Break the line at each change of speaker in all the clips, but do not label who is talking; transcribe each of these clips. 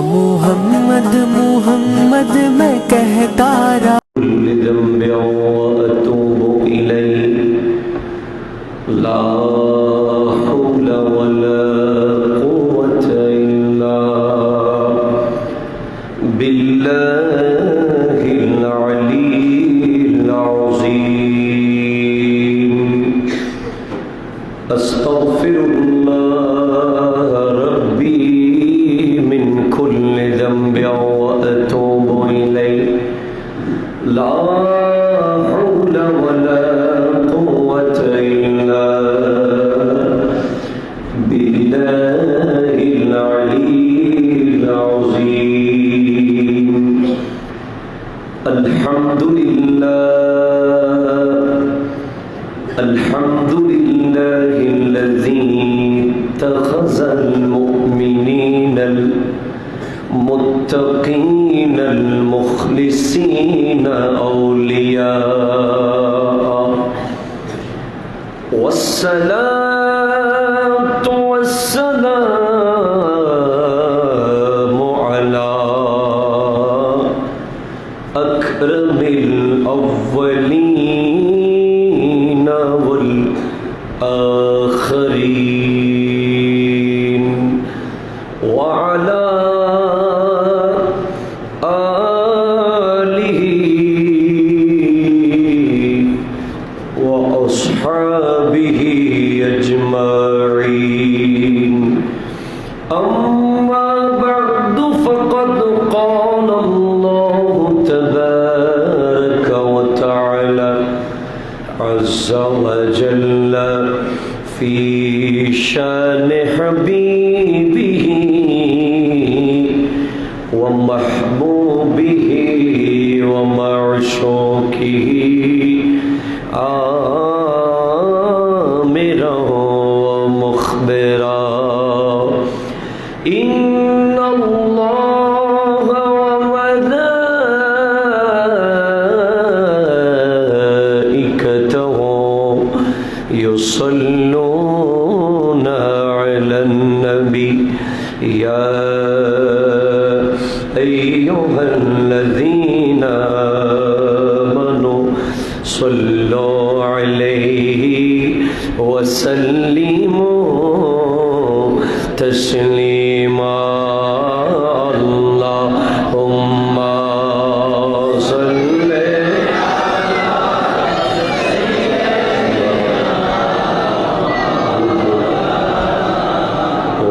मुहम्मद मुहम्मद मैं कहता रहा
ला हौला वला कुव्वता इल्ला बिल्लाहिल अलील अज़ीम। अस्तग़फिरुल्लाह रब्बी मिन कुल्लि ज़ंबिन व अतूबु इलैहि। ला हौला वला कुव्वता इल्ला बिल्लाहिल अलील अज़ीम। अल्हम्दुलिल्लाहिल्लज़ी इत्तख़ज़ल मुअ्मिनीनल मुत्तक़ीनल मुख़लिसीन औलिया। वस्सलातु वस्सलामु अला अकरमिल अव्वलीन वल आखिरीन व अला आलिहि व अस्हाबिहि अजमईन। अम्मा बअदु फ़क़द क़ाल अल्लाहु तबारक व तआला अज़्ज़ा व जल्ल फ़ी शान हबीबिही व महबूबिही व मअशूक़िही आमिरा व मुख़बिरा। इन्नल्लाह व मलाइकतहु युसल्लूना अलन नबी या अय्युहल्लज़ीना आमनू सल्लू अलैहि व सल्लिमू तस्लीमा। अल्लाहुम्मा सल्लि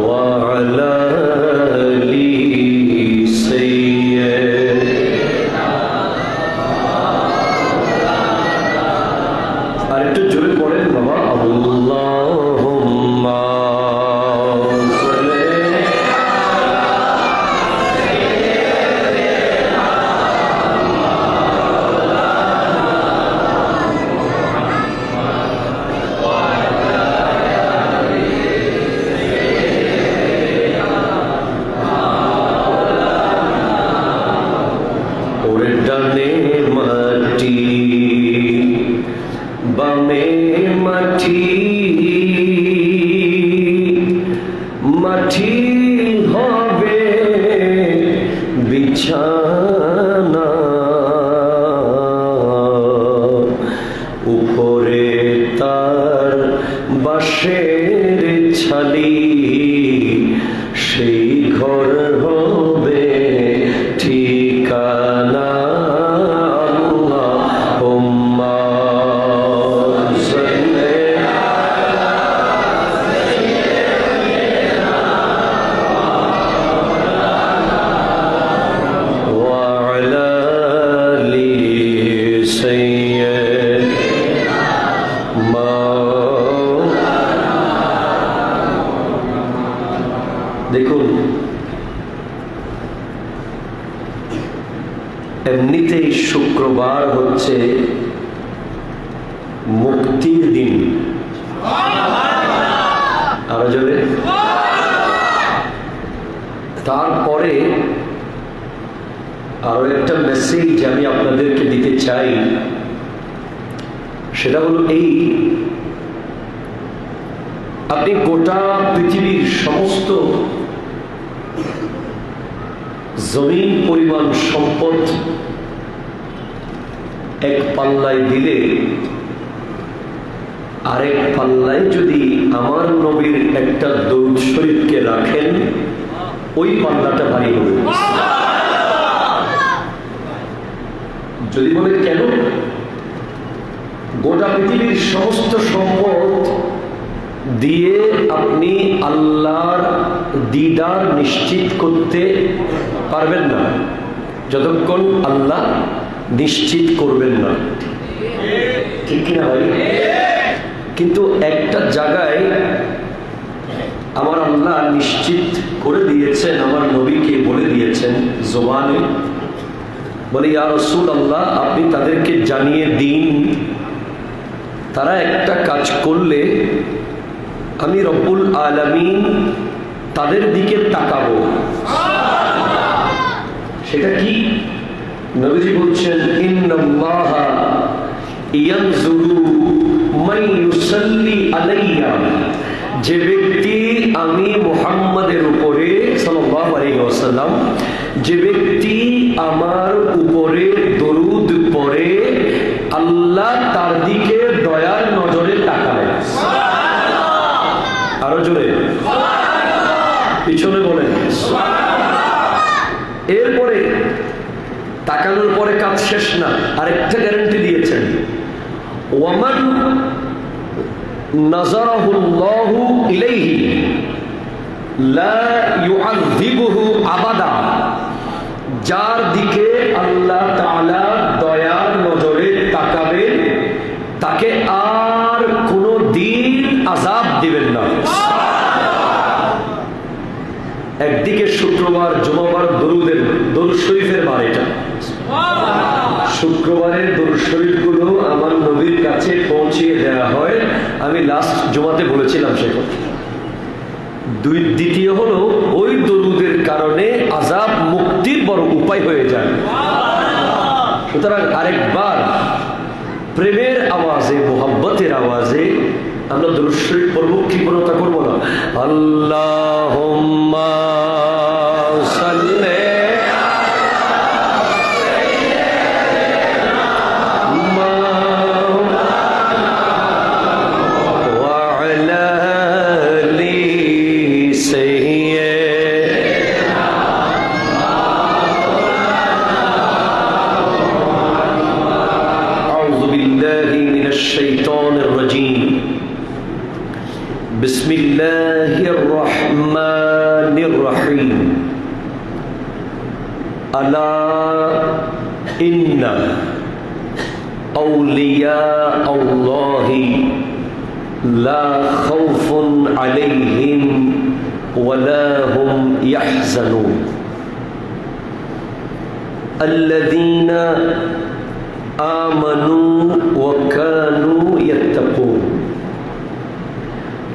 व अला आलि सय्यिदिना। আরেকটু জোরে পড়েন বাবা। আল্লাহুম্মা ওরে ডানে মাটি বামে মাটি মাটি হবে বিছানা। উপরে তার বাঁশের ছালি সেই ঘর হবে ঠিকানা। আল্লাহুম্মা সাল্লি ওয়া আলা আলি সাইয়্যিদিনা। দেখুন, এমনিতেই শুক্রবার হচ্ছে মুক্তির দিন। আরো জোরে। তারপরে আরো একটা মেসেজ আমি আপনাদেরকে দিতে চাই, সেটা হলো এই, আপনি গোটা পৃথিবীর সমস্ত জমিন পরিমাণ সম্পদ এক পাল্লায় দিলে আরেক পাল্লায় যদি আমার নবীর একটা দরুদ শরীফকে রাখেন, ওই পাল্লাটা ভারী হবে। যদি বলে কেন? গোটা পৃথিবীর সমস্ত সম্পদ দিয়ে আপনি আল্লাহর দিদার নিশ্চিত করতে পারবেন না যতক্ষণ আল্লাহ নিশ্চিত করবেন না, ঠিক না ভাই? কিন্তু একটা জায়গায় আমার আল্লাহ নিশ্চিত করে দিয়েছেন, আমার নবীকে বলে দিয়েছেন জবানে, বলে ইয়া রাসূলুল্লাহ আপনি তাদেরকে জানিয়ে দিন তারা একটা কাজ করলে আমি রব্বুল আলামিন তাদের দিকে তাকাবো। সেটা কি? নবীজি বলছেন ইন্নাল্লাহা ইয়ানজুরু মান ইউসাল্লি আলাইয়া, যে ব্যক্তি আমি মুহাম্মাদের উপরে সাল্লাল্লাহু আলাইহি ওয়াসাল্লাম, যে ব্যক্তি আমার উপরে দরুদ পড়ে আল্লাহ তার দিকে দয়ার নজরে তাকায়। আরো জোরে পিছনে বলেন। এরপরে তাকানোর পরে কাজ শেষ না, আরেকটা গ্যারান্টি দিয়েছেন, ওয়ামান নাযারাহুল্লাহু ইলাইহি লা ইউআযিবুহু আবাদা, যার দিকে আল্লাহ তাআলা দয়ার নজরে তাকাবেন তাকে আর কোনো দিন আযাব দিবেন না। একদিকে শুক্রবার জুমাবার দরুদ শরীফের বার, এটা শুক্রবারের দরুদ শরীফগুলো আমার নবীর কাছে পৌঁছিয়ে দেওয়া হয়, আমি লাস্ট জুমাতে বলেছিলাম সে কথা। দ্বিতীয় হলো ওই দরুদের কারণে আযাব মুক্তির বড় উপায় হয়ে যায়। সুতরাং আরেকবার প্রেমের আওয়াজে, মোহাব্বতের আওয়াজে আমরা দরুদ শরীফ পড়ব, কি কোনো তা করবো না? আল্লাহুম্মা সাল্লি بسم الله الرحمن الرحيم ألا إن أولياء الله لا خوف عليهم ولا هم يحزنون الذين آمنوا وكانوا يتقون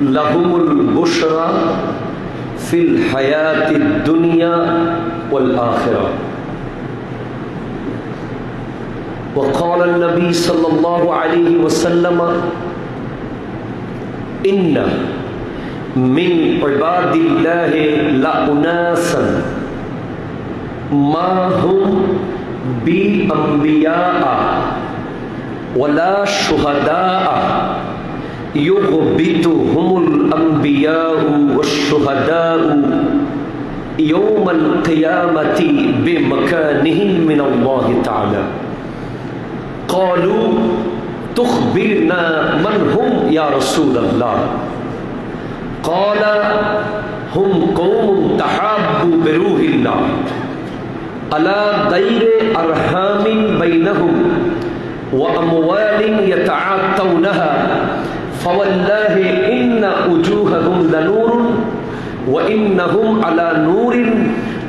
لهم البشرى في الحياة الدنيا والآخرة. وقال النبي صلى الله عليه وسلم إن من عباد الله لأناسا ما هم بأنبياء ولا شهداء يغبطهم الأنبياء والشهداء يوم القيامة بمكانهم من الله تعالى. قالوا تخبرنا من هم يا رسول الله؟ قال هم قوم تحابوا بروح الله على غير أرحام بينهم وأموال يتعاطونها فوالله إن وجوههم لنور وإنهم على نور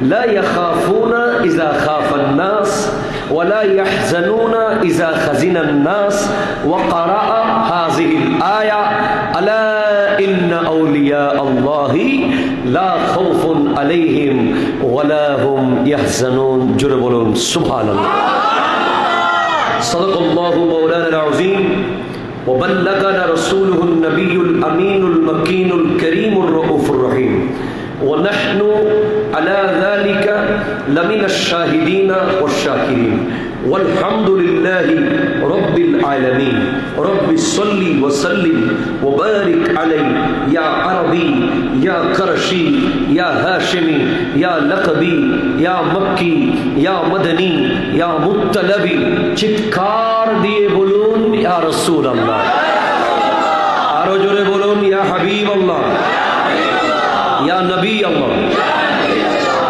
لا يخافون إذا خاف الناس ولا يحزنون إذا خزن الناس. وقرأ هذه الآية ألا إن أولياء الله لا خوف عليهم ولا هم يحزنون. جربوا سبحان الله. صدق الله مولانا العظيم وبلغنا رسوله النبي الأمين المكين الكريم الرؤوف الرحيم. ونحن على ذلك لمن الشاهدين والشاكرين والحمد لله رب العالمين رب صل وسلم وبارك عليه يا عربي يا قرشي يا هاشمي يا لقبي يا مكي يا مدني يا مطلبي চিৎকার দিয়ে বলুন ইয়া রাসূলুল্লাহ আরো জোরে বলুন ইয়া হাবিবাল্লাহ ইয়া নবী আল্লাহ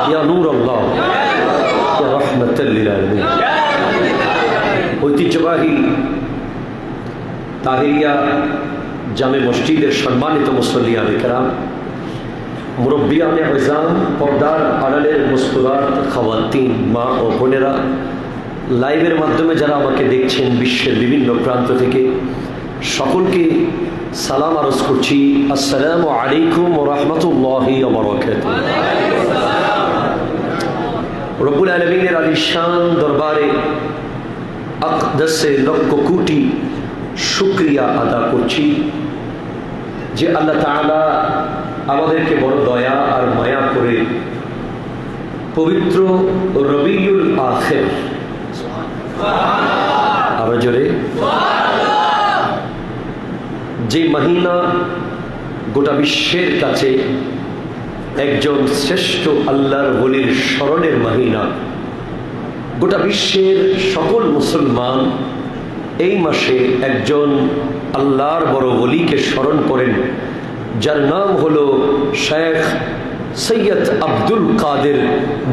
ইয়া নূর আল্লাহ ইয়া রাহমাতাল লিল আলামিন ঐতিহ্যবাহী তাহিরিয়া জামে মসজিদের সম্মানিত মুসল্লিয়ানে কেরাম, মুরব্বিয়ানে ইজাম, পর্দার আড়ালের মুস্কুরাত খাওয়াতিন, মা ও বোনেরা, লাইভের মাধ্যমে যারা আমাকে দেখছেন বিশ্বের বিভিন্ন প্রান্ত থেকে, সকলকে সালাম আরজ করছি। আসসালামু আলাইকুম ওয়া রাহমাতুল্লাহি ওয়া বারাকাতুহু। রব্বুল আলামিনের আলিশান দরবারে আকদাসে লক্ষ কোটি শুকরিয়া আদা করছি যে আল্লাহ তাআলা আমাদেরকে বড় দয়া আর মায়া করে পবিত্র রবিউল আখির, আরো জোরে, যে মহিনা গোটা বিশ্বের কাছে একজন শ্রেষ্ঠ আল্লাহর ওলির স্মরণের মহিনা, গোটা বিশ্বের সকল মুসলমান এই মাসে একজন আল্লাহর বড় ওলিকে স্মরণ করেন, যার নাম হলো শেখ সৈয়দ আব্দুল কাদের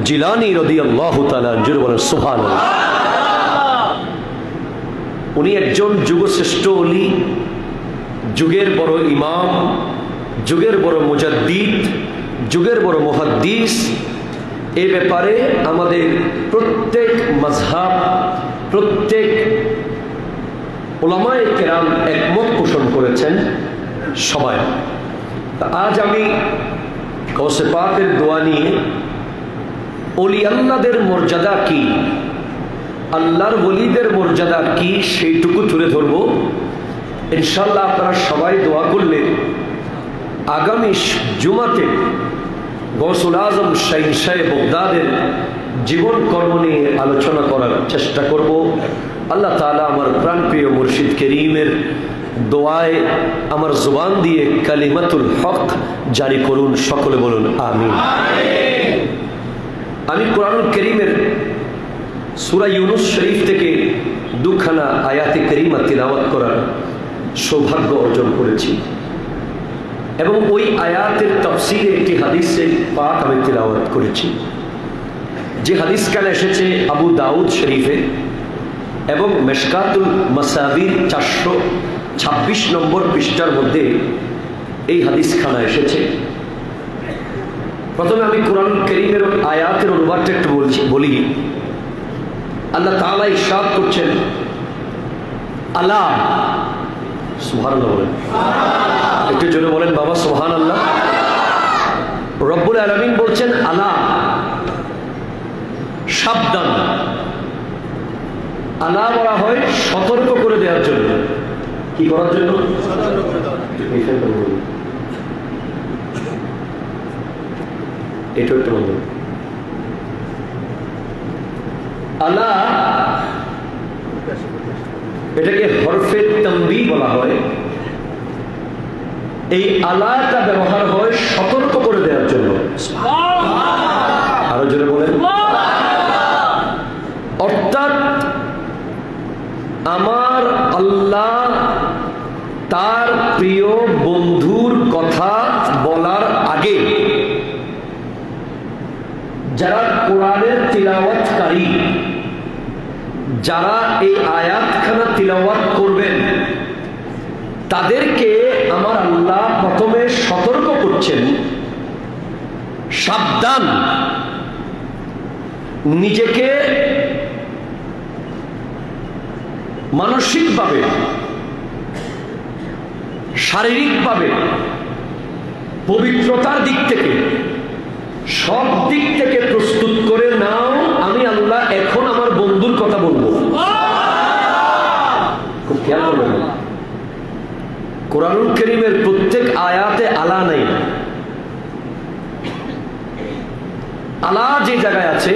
জিলানী রাদিয়াল্লাহু তাআলা। জোরে বলেন সুবহানাল্লাহ। উনি একজন যুগশ্রেষ্ঠ ওলি, যুগের বড় ইমাম, যুগের বড় মুজাদ্দিদ, যুগের বড় মুহাদ্দিস। এ ব্যাপারে আমাদের প্রত্যেক মাযহাব, প্রত্যেক উলামায়ে কেরাম একমত পোষণ করেছেন সবাই। আজ আমি গৌসে পাকের দোয়া নিয়ে ওলি আল্লাহদের মর্যাদা কি, আল্লাহর ওলিদের মর্যাদা কি, সেইটুকু তুলে ধরব ইনশাআল্লাহ। আপনারা সবাই দোয়া করলে আগামী জুমাতে গৌসুল আজম শাহীন শাহে বগদাদের জীবন কর্ম নিয়ে আলোচনা করার চেষ্টা করব। আল্লাহ তাআলা আমার প্রাণপ্রিয় মুর্শিদ করিমের দোয়ায় আমার জুবান দিয়ে কালিমাতুল হক জারি করুন, সকলে বলুন আমিন। আমি কোরআনুল কারীমের সূরা ইউনূস শরীফ থেকে দুখানা আয়াতে কারিমা তিলাওয়াত করার সৌভাগ্য অর্জন করেছি এবং ওই আয়াতের তাফসীরে একটি হাদিসে পাক আমি তিলাওয়াত করেছি, যে হাদিস কানে এসেছে আবু দাউদ শরীফে এবং মিশকাতুল মাসাবির 426 নম্বর পৃষ্ঠার মধ্যে এই হাদিসখানা এসেছে। প্রথমে আমি কোরআন কারীমের আয়াতের অনুবাদটা একটু বলি। আল্লাহ তাআলা ইরশাদ করছেন, আলা, সুবহানাল্লাহ বলেন, একটু জোরে বলেন বাবা সুবহানাল্লাহ। রব্বুল আলামিন বলছেন আলা, সাবধান। আলা বলা হয় সতর্ক করে দেওয়ার জন্য। কি করার জন্য? এটা একটু বন্ধু। আলা এটাকে হরফে তানবীহ বলা হয়। এই আলাটা ব্যবহার হয় সতর্ক করে দেওয়ার জন্য। আরো জোরে বলেন। অর্থাৎ আমার আল্লাহ তার প্রিয় বন্ধুর কথা বলার আগে যারা কোরআনের তিলাওয়াতকারী, যারা এই আয়াতখানা তিলাওয়াত করবেন, তাদেরকে আমার আল্লাহ প্রথমে সতর্ক করছেন, সাবধান, নিজেকে মানসিকভাবে, শারীরিকভাবে, পবিত্রতার দিক থেকে, সব দিক থেকে প্রস্তুত করে নাও। আমি আল্লাহ এখন আমার বন্ধুর কথা বলবো। খুব খেয়াল করবেন, কোরআনুল কারীমের প্রত্যেক আয়াতে আলা নাই। আলা যে জায়গায় আছে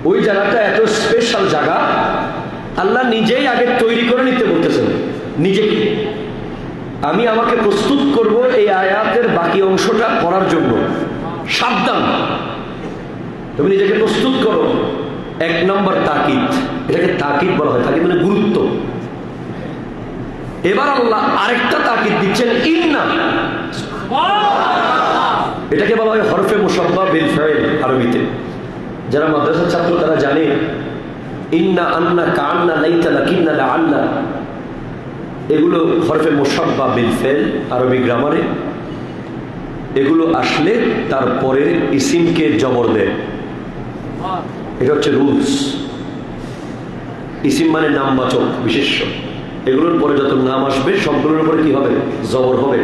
ওই জায়গাটা এত স্পেশাল জায়গা, আল্লাহ নিজেই আগে তৈরি করে নিতে বলতেছেন নিজেকে। আমি আমাকে প্রস্তুত করব এই আয়াতের বাকি অংশটা পড়ার জন্য, সাবধান, তুমি নিজেকে প্রস্তুত করো। 1 নম্বর তাকিদ, এটাকে তাকিদ বলা হয়, তাকিদ মানে গুরুত্ব। এবার আল্লাহ আরেকটা তাকিদ দিচ্ছেন, ইন্না, এটাকে বলা হয় হরফে মুসাব্বা বিল ফাইল আরবিতে। যারা মাদ্রাসার ছাত্র তারা জানে ইন্না, আন্না, কান্না, লাইতা, লাকিন্না, লাআল্লা, এগুলো হরফে মুসাব্বা বিল ফাইল আরবি গ্রামারে। এগুলো আসলে তারপরে ইসিমকে জবর দেয়, এটা হচ্ছে রুলস। ইসিম মানে নামবাচক বিশেষ্য, এগুলোর পরে যত নাম আসবে সবগুলোর উপরে কি হবে? জবর হবে।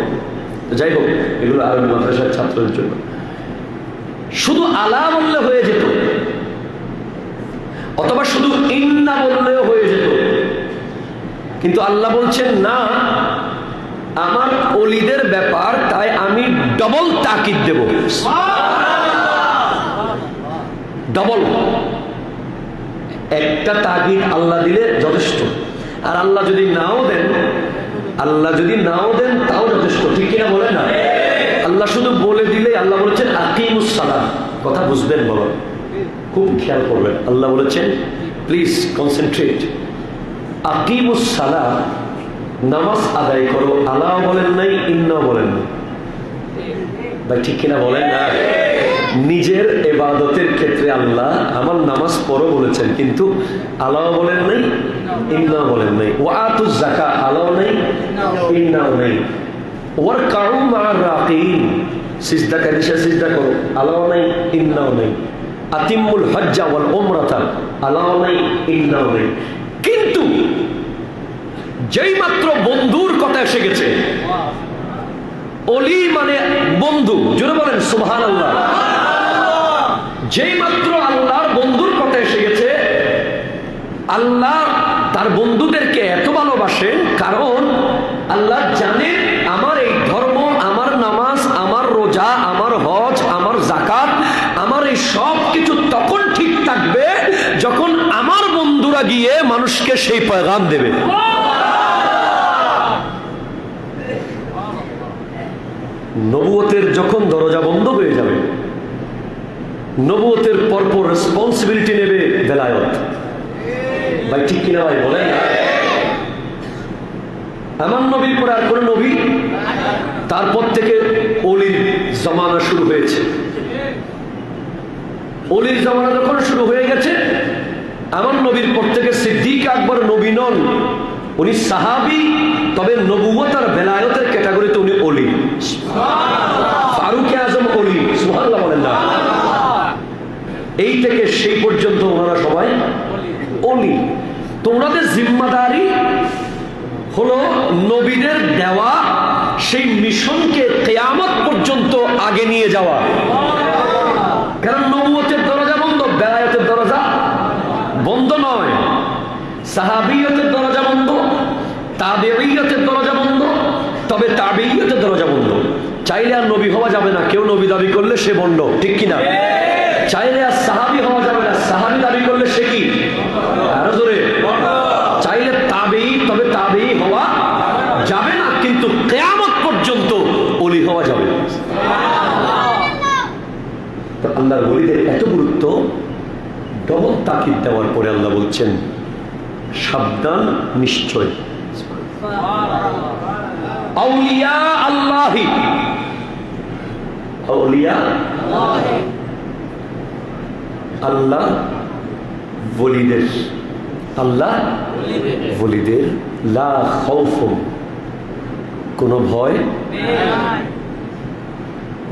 যাই হোক, এগুলো আরবি মাদ্রাসার ছাত্রদের জন্য। শুধু আলা বললে হয়ে যেত, অথবা শুধু ইন্না বললেও হয়ে যেত, কিন্তু আল্লাহ বলছেন না, আমার ওলিদের ব্যাপার, তাই আমি ডবল তাকিদ দেব। ডবল একটা তাকিদ আল্লাহ দিলে যথেষ্ট, আর আল্লাহ যদি নাও দেন, আল্লাহ যদি নাও দেন তাও যথেষ্ট, ঠিক কিনা বলেন না? আল্লাহ শুধু বলে দিলে, আল্লাহ বলেছেন আকিমুস সালাহ, কথা বুঝবেন, বলো, খুব খেয়াল করবেন। আল্লাহ বলেছেন প্লিজ কনসেন্ট্রেট, আকিমুস সালাহ, নামাজ আদায় করো। আল্লাহ বলেন নাই, ইন্নাও বলেন নাই, ভাই ঠিক কিনা বলেন না? নিজের ইবাদতের ক্ষেত্রে আল্লাহ আমার নামাজ পড়ো বলেছেন, কিন্তু আল্লাহ বলেন নাই, ইন্নাও বলেন নাই। ওয়াতুজ যাকাত, আল্লাহ নাই, ইন্নাও নাই। ওয়ারকাউ মা'আর রাকিন, সিজদা কাদিসা সিজদা করো, আল্লাহ নাই, ইন্নাও নাই। আতিমুল হজ্জা ওয়াল উমরাতা, আল্লাহ নাই, ইন্নাও নাই। কিন্তু যেই মাত্র বন্ধুর কথা এসে গেছে, অলি মানে বন্ধু, জোরে বলেন সুবহানাল্লাহ। যেই মাত্র আল্লাহর বন্ধুর কথা এসে গেছে, আল্লাহ তার বন্ধুদেরকে এত ভালোবাসেন, কারণ আল্লাহ জানেন আমার এই ধর্ম, আমার নামাজ, আমার রোজা, আমার হজ, আমার যাকাত, আমার এই সব কিছু তখন ঠিক থাকবে যখন আমার বন্ধুরা গিয়ে মানুষকে সেই পয়গাম দেবে। নবুয়তের যখন দরজা বন্ধ হয়ে যাবে, নবুয়তের পরপর রেসপন্সিবিলিটি নেবে বেলায়েত, ভাই ঠিক কিনা ভাই বলেন? আমার নবীর পর আর কোন নবী, তারপর থেকে অলির জমানা শুরু হয়েছে। অলির জমানা যখন শুরু হয়ে গেছে, আমার নবীর পর থেকে সিদ্দিক আকবর নবী নন, উনি সাহাবী, তবে নবুয়ত আর বেলায়েতের ক্যাটাগরিতে উনি অলি। ফারুক আজম অলি, সুবহানাল্লাহ বলেন না? এই থেকে সেই পর্যন্ত ওনারা সবাই অলি। তো ওনাদের জিম্মাদারি হলো নবীদের দেওয়া সেই মিশনকে কিয়ামত পর্যন্ত আগে নিয়ে যাওয়া। কারণ নবুয়তের দরজা বন্ধ, বেলায়েতের দরজা বন্ধ নয়। সাহাবিয়তের দরজা বন্ধ, তাবেঈয়তের দরজা বন্ধ, তবে তাবেঈয়তের দরজা বন্ধ। চাইলে আর নবী হওয়া যাবে না, কেউ নবী দাবি করলে সে বন্ধ, ঠিক কিনা? চাইলে আর সাহাবী হওয়া যাবে না, সাহাবী দাবি করলে সে কি? আরো জোরে। চাইলে তাবেঈ, তবে তাবেঈ হওয়া যাবে না, কিন্তু কিয়ামত পর্যন্ত ওলি হওয়া যাবে। তো আল্লাহর ওলিদের এত গুরুত্ব, ডবল তাকিদ দেওয়ার পরে আল্লাহ বলছেন সাবধান, নিশ্চয় আউলিয়া আল্লাহি, আউলিয়া আল্লাহ ওলিদের, আল্লাহ ওলিদের লা খাউফুন, কোনো ভয়,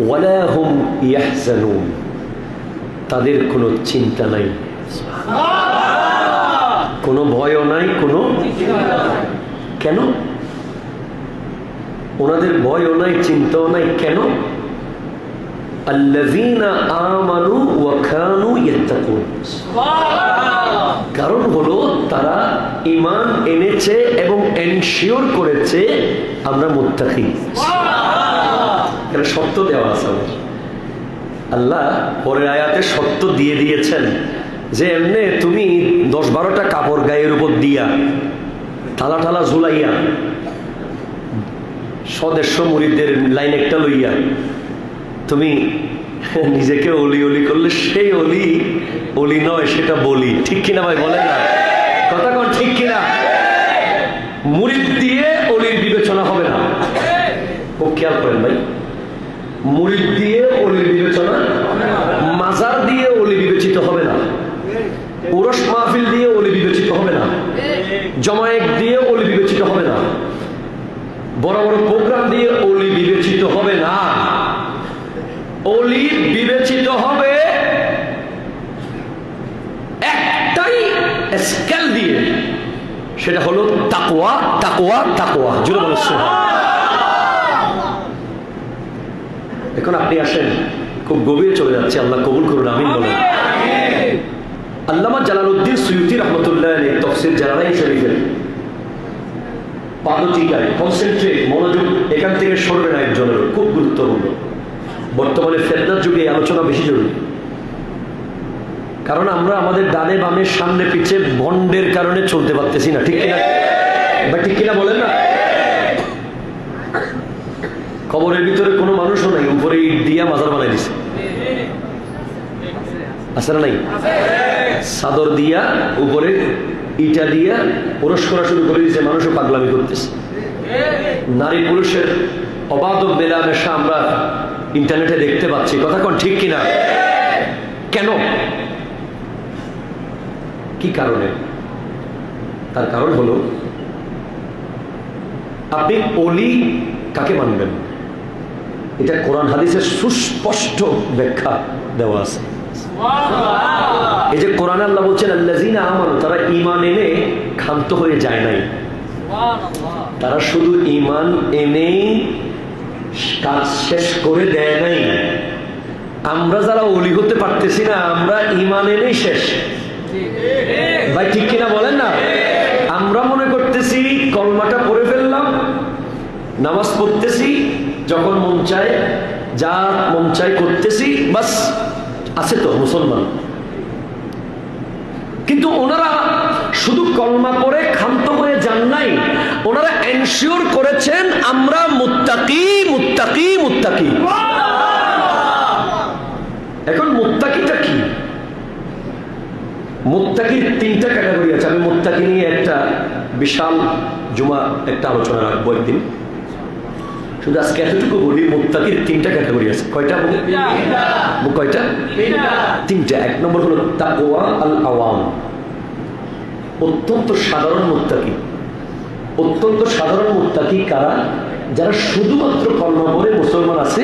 ওয়ালা হুম ইয়াহজানুন, তাদের কোনো চিন্তা নাই, কোনো ভয়ও নাই, কোনো। কেন ওনাদের ভয়ও নাই, চিন্তাও নাই? কেন? আল্লাযীনা আমানু ওয়া কানু ইয়াত্তাকুন, কারণ হলো তারা ঈমান এনেছে এবং এনশিওর করেছে আমরা মুত্তাকি। এটা শর্ত দেওয়া আছে। আল্লাহ পরের আয়াতে সত্য দিয়ে দিয়েছেন যে এমনি তুমি 10-12টা কাপড় গায়ের উপর দিয়া ঠালা ঠালা ঝুলাইয়া স্বদেশ মুরিদদের লাইন একটা লইয়া তুমি নিজেকে অলি অলি করলে সেই অলি অলি নয়, সেটা বলি। ঠিক কিনা ভাই বলেন না? কথা কোন ঠিক কিনা? মুরিদ দিয়ে অলির বিবেচনা হবে না। খুব খেয়াল করেন ভাই, মুরিদ দিয়ে অলির বিবেচনা, মাজার দিয়ে অলি বিবেচিত হবে না, উরস মাহফিল দিয়ে অলি বিবেচিত হবে না, জমায়েত দিয়ে অলি বিবেচিত হবে না, বড় বড় প্রোগ্রাম দিয়ে অলি বিবেচিত হবে না। অলি বিবেচিত হবে একটাই স্কেল দিয়ে, সেটা হলো তাকওয়া, তাকওয়া, তাকওয়া। জুড়ে বলো সুবহানাল্লাহ। এখন আপনি আসেন, খুব গভীরে চলে যাচ্ছে, আল্লাহ কবুল করুন, আমিন বলেন। আল্লামা জালালউদ্দিন সুয়ুতী রাহমাতুল্লাহ আলাইহি তাফসীর জালালাইন শরীফের পাদটিকায় কনসেন্ট্রেট, মনোযোগ এখান থেকে সরবে না একজনের, খুব গুরুত্বপূর্ণ। বর্তমানে ফিতনার যুগে আলোচনা বেশি জরুরি, কারণ আমরা আমাদের ডানে বামে সামনে পিছে বন্ডের কারণে চলতে পারতেছি না। ঠিক কিনা? বা ঠিক কিনা বলেন না? কবরের ভিতরে কোনো মানুষও নাই, উপরে ইট দিয়া মাজার বানাই দিছে, আছে না নাই? চাদর দিয়া উপরে ইটা দিয়া ওরস করা শুরু করে দিয়েছে, মানুষও পাগলামি করতেছে। নারী পুরুষের অবাধ মেলামেশা আমরা ইন্টারনেটে দেখতে পাচ্ছি। কথা কোন ঠিক কিনা? কেন? কি কারণে? তার কারণ হলো আপনি অলি কাকে মানবেন, এটা কোরআন হাদিসের সুস্পষ্ট ব্যাখ্যা দেওয়া আছে। এই যে কোরআনে আল্লাহ বলছেন আল্লাযীনা আমানু, তারা ঈমান এনে ক্ষান্ত হয়ে যায় নাই, তারা শুধু ঈমান এনেই কাজ শেষ করে দেয় নাই। আমরা যারা ওলি হতে পারতেছি না, আমরা ঈমান এনেই শেষ। ভাই ঠিক কিনা বলেন না? আমরা মনে করতেছি কলমাটা পড়ে ফেললাম, নামাজ পড়তেছি, যখন মন চায় যা মন চায় করতেছি, বাস আছে তো মুসলমান। কিন্তু ওনারা শুধু কলমা পড়ে ক্ষান্ত হয়ে যান নাই, ওনারা এনশিওর করেছেন আমরা মুত্তাকি, মুত্তাকি, মুত্তাকি। এখন মুত্তাকিটা কি? মুত্তাকির 3টা ক্যাটাগরি আছে। আমি মুত্তাকি নিয়ে একটা বিশাল জুমা একটা আলোচনা রাখবো একদিন, শুধু আজকে এতটুকু বলি, মুত্তাকির 3টা ক্যাটাগরি আছে। কয়টা? কয়টা? 3টা। 1 নম্বর হলো তাকওয়া আল আওয়াম, অত্যন্ত সাধারণ মুত্তাকি। অত্যন্ত সাধারণ মুত্তাকি কারা? যারা শুধুমাত্র কলমা পড়ে মুসলমান আছে,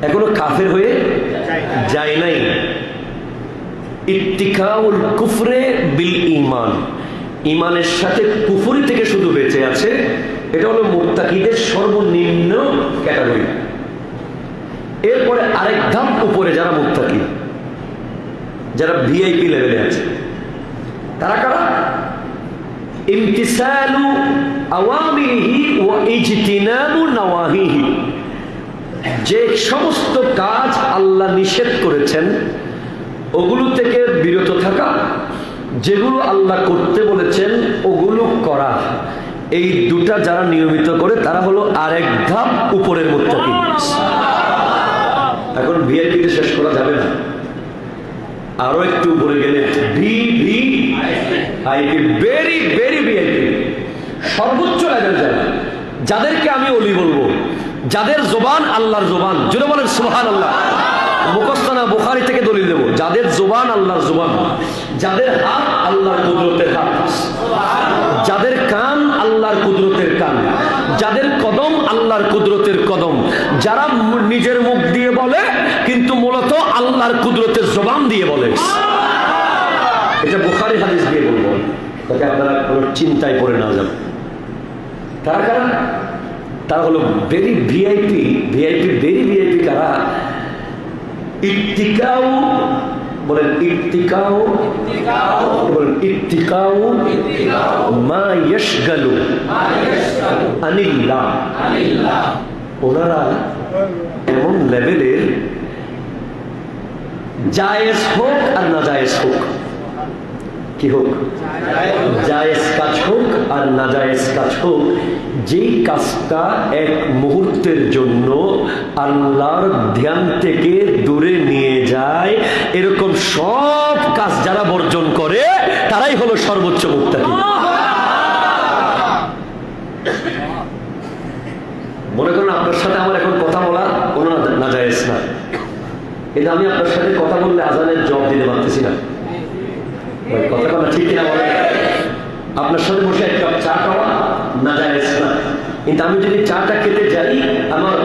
এখনো কাফের হয়ে যায় নাই। ইত্তিকাউল কুফরে বিল ঈমান, ঈমানের সাথে কুফরি থেকে শুধু বেঁচে আছে, এটা হলো মুত্তাকিদের সর্বনিম্ন ক্যাটাগরি। এরপরে আরেক ধাপ উপরে যারা মুত্তাকি, যারা ভিআইপি লেভেলে আছে, তারা কারা? ইমতিসালু আওয়ামিরিহি ওয়া ইজতিনাবু নাওয়াহিহি, যে সমস্ত কাজ আল্লাহ নিষেধ করেছেন ওগুলো থেকে বিরত থাকা, যেগুলো আল্লাহ করতে বলেছেন ওগুলো করা, এই দুটা যারা নিয়মিত করে তারা হলো আরেক ধাপ উপরের মুত্তাকি। এখন ভিআইপিতে শেষ করা যাবে না, আরো একটু উপরে গেলে ভিভিআইপি, ভেরি ভেরি ভিআইপি, সর্বোচ্চ লেভেল যাবে, যাদেরকে আমি ওলি বলবো, যাদের জবান আল্লাহর জবান। জোরে বলেন সুবহানাল্লাহ। মুখস্থ না, বুখারী থেকে দলিল দেব। যাদের জবান আল্লাহর জবান, যাদের হাত আল্লাহর কুদরতের হাত, যাদের কান আল্লাহর কুদরতের কান, যাদের কদম আল্লাহর কুদরতের কদম, যারা নিজের মুখ দিয়ে বলে কিন্তু মূলত আল্লাহর কুদরতের জবান দিয়ে বলে। এটা বুখারী হাদিস দিয়ে বলবো, তাকে আপনারা কোনো চিন্তায় পড়ে না যান। তারা কারা? তারা হলো very VIP. VIP very VIP কারা? ইত্তিকাউ, বলেন ইত্তিকাউ, বলেন ইত্তিকাউ মা ইয়াশগালু আনিল্লাহ। ওনারা এমন লেভেলের জায়েজ হোক আর না জায়েজ হোক, কি হোক, জায়েজ কাজ হোক আর না জায়েজ কাজ হোক, যেই কাজটা এক মুহূর্তের জন্য আল্লাহর ধ্যান থেকে দূরে নিয়ে যায়, এরকম সব কাজ যারা বর্জন করে তারাই হলো সর্বোচ্চ মুত্তাকি। মনে করেন আপনার সাথে আমার এখন কথা বলা কোনো নাজায়েজ না, কিন্তু আমি আপনার সাথে কথা বললে আজানের জবাব দিতে পারতেছি না, কথা কথা ঠিক কিনা বলেন? আপনার সাথে বসে এক কাপ চা খাওয়া নাজায়েজ না, কিন্তু আমি যদি চাটা খেতে যাই আমার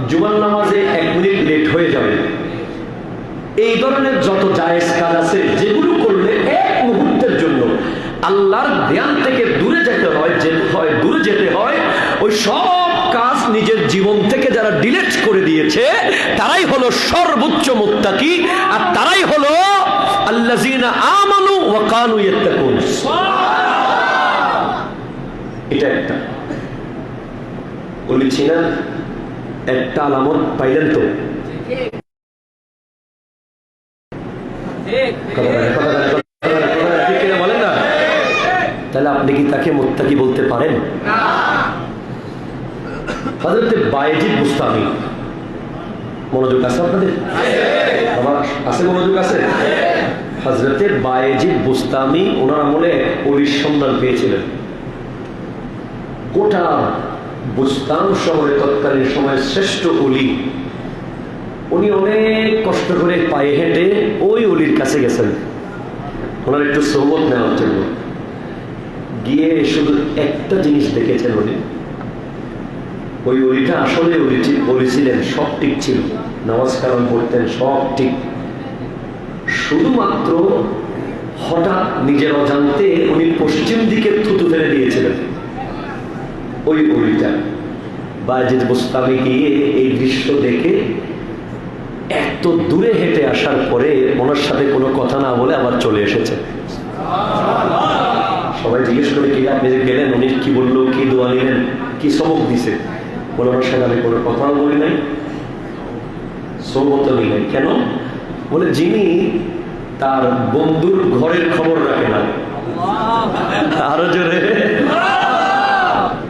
জুমার নামাজে 1 মিনিট লেট হয়ে যাবে। এই ধরনের যত জায়েজ কাজ আছে যেগুলো করলে এক মুহূর্তের জন্য আল্লাহর ধ্যান থেকে দূরে যেতে হয়, দূরে যেতে হয়, ওই সব কাজ নিজের জীবন থেকে যারা ডিলিট করে দিয়েছে তারাই হলো সর্বোচ্চ মুত্তাকি, আর তারাই হলো আল্লাযীনা আমানু ওয়া কানু ইয়াত্তাকুন। এটা একটা বলেছি না, একটা আলামত পাইলেন তো? বলেন না, তাহলে আপনি কি তাকে মুত্তাকি বলতে পারেন? হযরত বায়েজিদ বুস্তামি, মনোযোগ আছে আপনাদের? আমার আছে, মনোযোগ আছে? হযরত বায়েজিদ বুস্তামি ওনার আমলে ওলির সন্ধান পেয়েছিলেন। গোটা বুস্তান শহরে তৎকালীন সময়ের শ্রেষ্ঠ ওলি, উনি অনেক কষ্ট করে পায়ে হেঁটে ওই ওলির কাছে গেছেন ওনার একটু সোহবত নেওয়ার জন্য। গিয়ে শুধু একটা জিনিস দেখেছেন উনি, ওই ওলিটা আসলে ওলি ছিলেন, সব ঠিক ছিল, নামাজ কালাম পড়তেন, সব ঠিক, শুধুমাত্র হঠাৎ নিজের অজান্তে উনি পশ্চিম দিকে থুতু ফেলে দিয়েছিলেন। ওই ওলিটা বায়েজিদ বুস্তামি গিয়ে এই দৃশ্য দেখে এত দূরে হেঁটে আসার পরে ওনার সাথে কোনো কথা না বলে আবার চলে এসেছে। সবাই জিজ্ঞেস করে, কি আপনি যে গেলেন, উনি কি বললো, কি দোয়া নিলেন, কি সবক দিছে? বলে ওনার সাথে আমি কোনো কথাও বলি নাই, সবকও নিই নাই। কেন? বলে যিনি তার বন্ধুর ঘরের খবর রাখে না। আরো জোরে,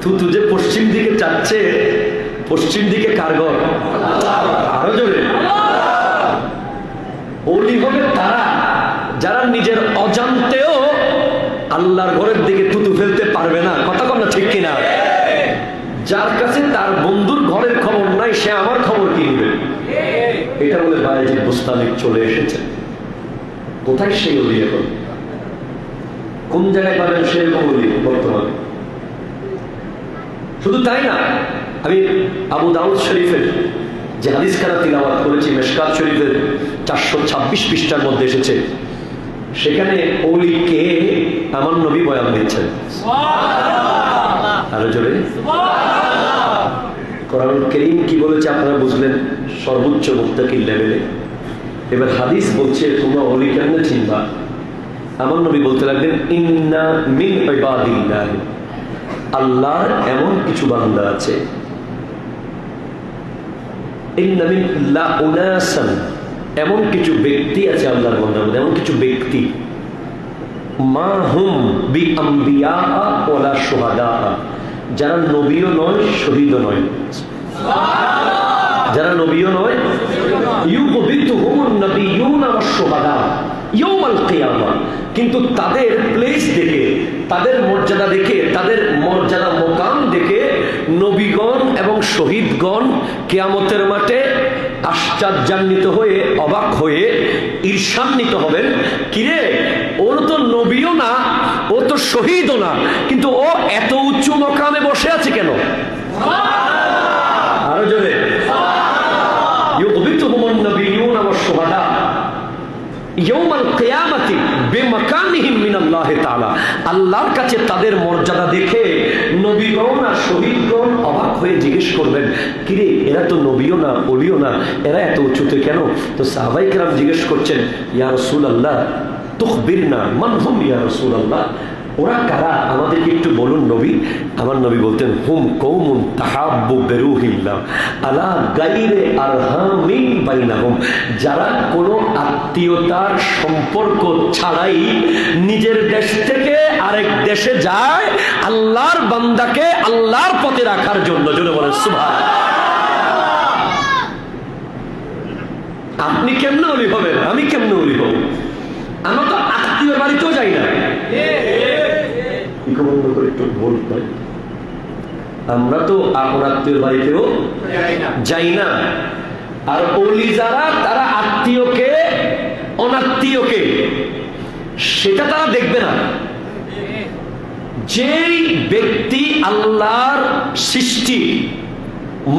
থুতু যে পশ্চিম দিকে যাচ্ছে, পশ্চিম দিকে কার ঘর? আরো জোরে। ওলি হবে তারা যারা নিজের অজান্তেও আল্লাহর ঘরের দিকে থুতু ফেলতে পারবে না, কথা কম না, ঠিক কিনা? যার কাছে তার বন্ধুর ঘরের খবর নাই, সে আমার খবর কি নেবে? এটা বলে বায়েজিদ বুস্তামি চলে এসেছে। কোথায় সেই ওলি এখন? কোন জায়গায় পাবেন সেরকম ওলি বর্তমানে? শুধু তাই না, আমি আবু দাউদ শরীফের যে হাদিস খানা তিলাওয়াত করেছি, মিশকাত শরীফের 426 পৃষ্ঠার মধ্যে এসেছে, সেখানে ওলি কে আমার নবী বয়ান দিচ্ছেন। আরো জোরে। কোরআন কারীম কি বলেছে আপনারা বুঝলেন, সর্বোচ্চ মুত্তাকির লেভেলে। এবার হাদিস বলছে তোমরা ওলি কেমনে চিনবা? আমার নবী বলতে লাগলেন, ইন্না মিন ইবাদিল্লাহ, আল্লাহর এমন কিছু বান্দা আছে, ইন্না মিন লা উনাসান, এমন কিছু ব্যক্তি আছে আল্লাহর বান্দার মধ্যে, এমন কিছু ব্যক্তি, মা হুম বি আম্বিয়া ওয়ালা শুহাদা, যারা নবীও নয় শহীদও নয়, যারা নবীও নয়, ইউবিতুহুমুন নাবিয়্যুনা ওয়াশ শুহাদা ইয়াউমাল কিয়ামা, কিন্তু তাদের প্লেস দেখে, তাদের মর্যাদা দেখে, তাদের মর্যাদা মোকাম দেখে নবীগণ এবং শহীদগণ কিয়ামতের মাঠে আশ্চর্যান্বিত হয়ে, অবাক হয়ে ঈর্ষান্বিত হবেন। কিরে, ওর তো নবীও না, ও তো শহীদও না, কিন্তু ও এত উঁচু মকামে বসে আছে কেন? আরো জোরে। ইউবিতুহুমুন নাবিয়্যুনা ওয়াশ শুহাদা ইয়াউমাল কিয়ামাতি বিমাকানিহিম মিনাল্লাহি তাআলা, আল্লাহর কাছে তাদের মর্যাদা দেখে নবীগণ আর শহীদগণ অবাক হয়ে জিজ্ঞেস করবেন, কিরে এরা তো নবীও না, ওলিও না, এরা এত উঁচুতে কেন? তো সাহাবায়ে কেরাম জিজ্ঞেস করছেন, ইয়া রাসূলুল্লাহ তুখবিরনা মান হুম ইয়া রাসূলুল্লাহ, ও ওরা কারা আমাদেরকে একটু বলুন নবী। আমার নবী বলতেন, হুম কওমুন তাহাব্বু বিরূহিল্লাহ আলা গায়রি আরহামিন বাইনাহুম, যারা কোনো আত্মীয়তার সম্পর্ক ছাড়াই নিজের দেশ থেকে আরেক দেশে যায় আল্লাহর বান্দাকে আল্লাহর পথে রাখার জন্য। জোরে বলেন সুবহানাল্লাহ। আপনি কেমনে ওলি হবেন, আমি কেমনে ওলি হব? আমরা তো আত্মীয় বাড়িতেও যাই না। আমরা তো আপন আত্মীয় বাড়িতেও যাই না। আর ওলি যারা, তারা আত্মীয়কে অনাত্মীয়কে সেটা তারা দেখবে না। যেই ব্যক্তি আল্লাহর সৃষ্টি,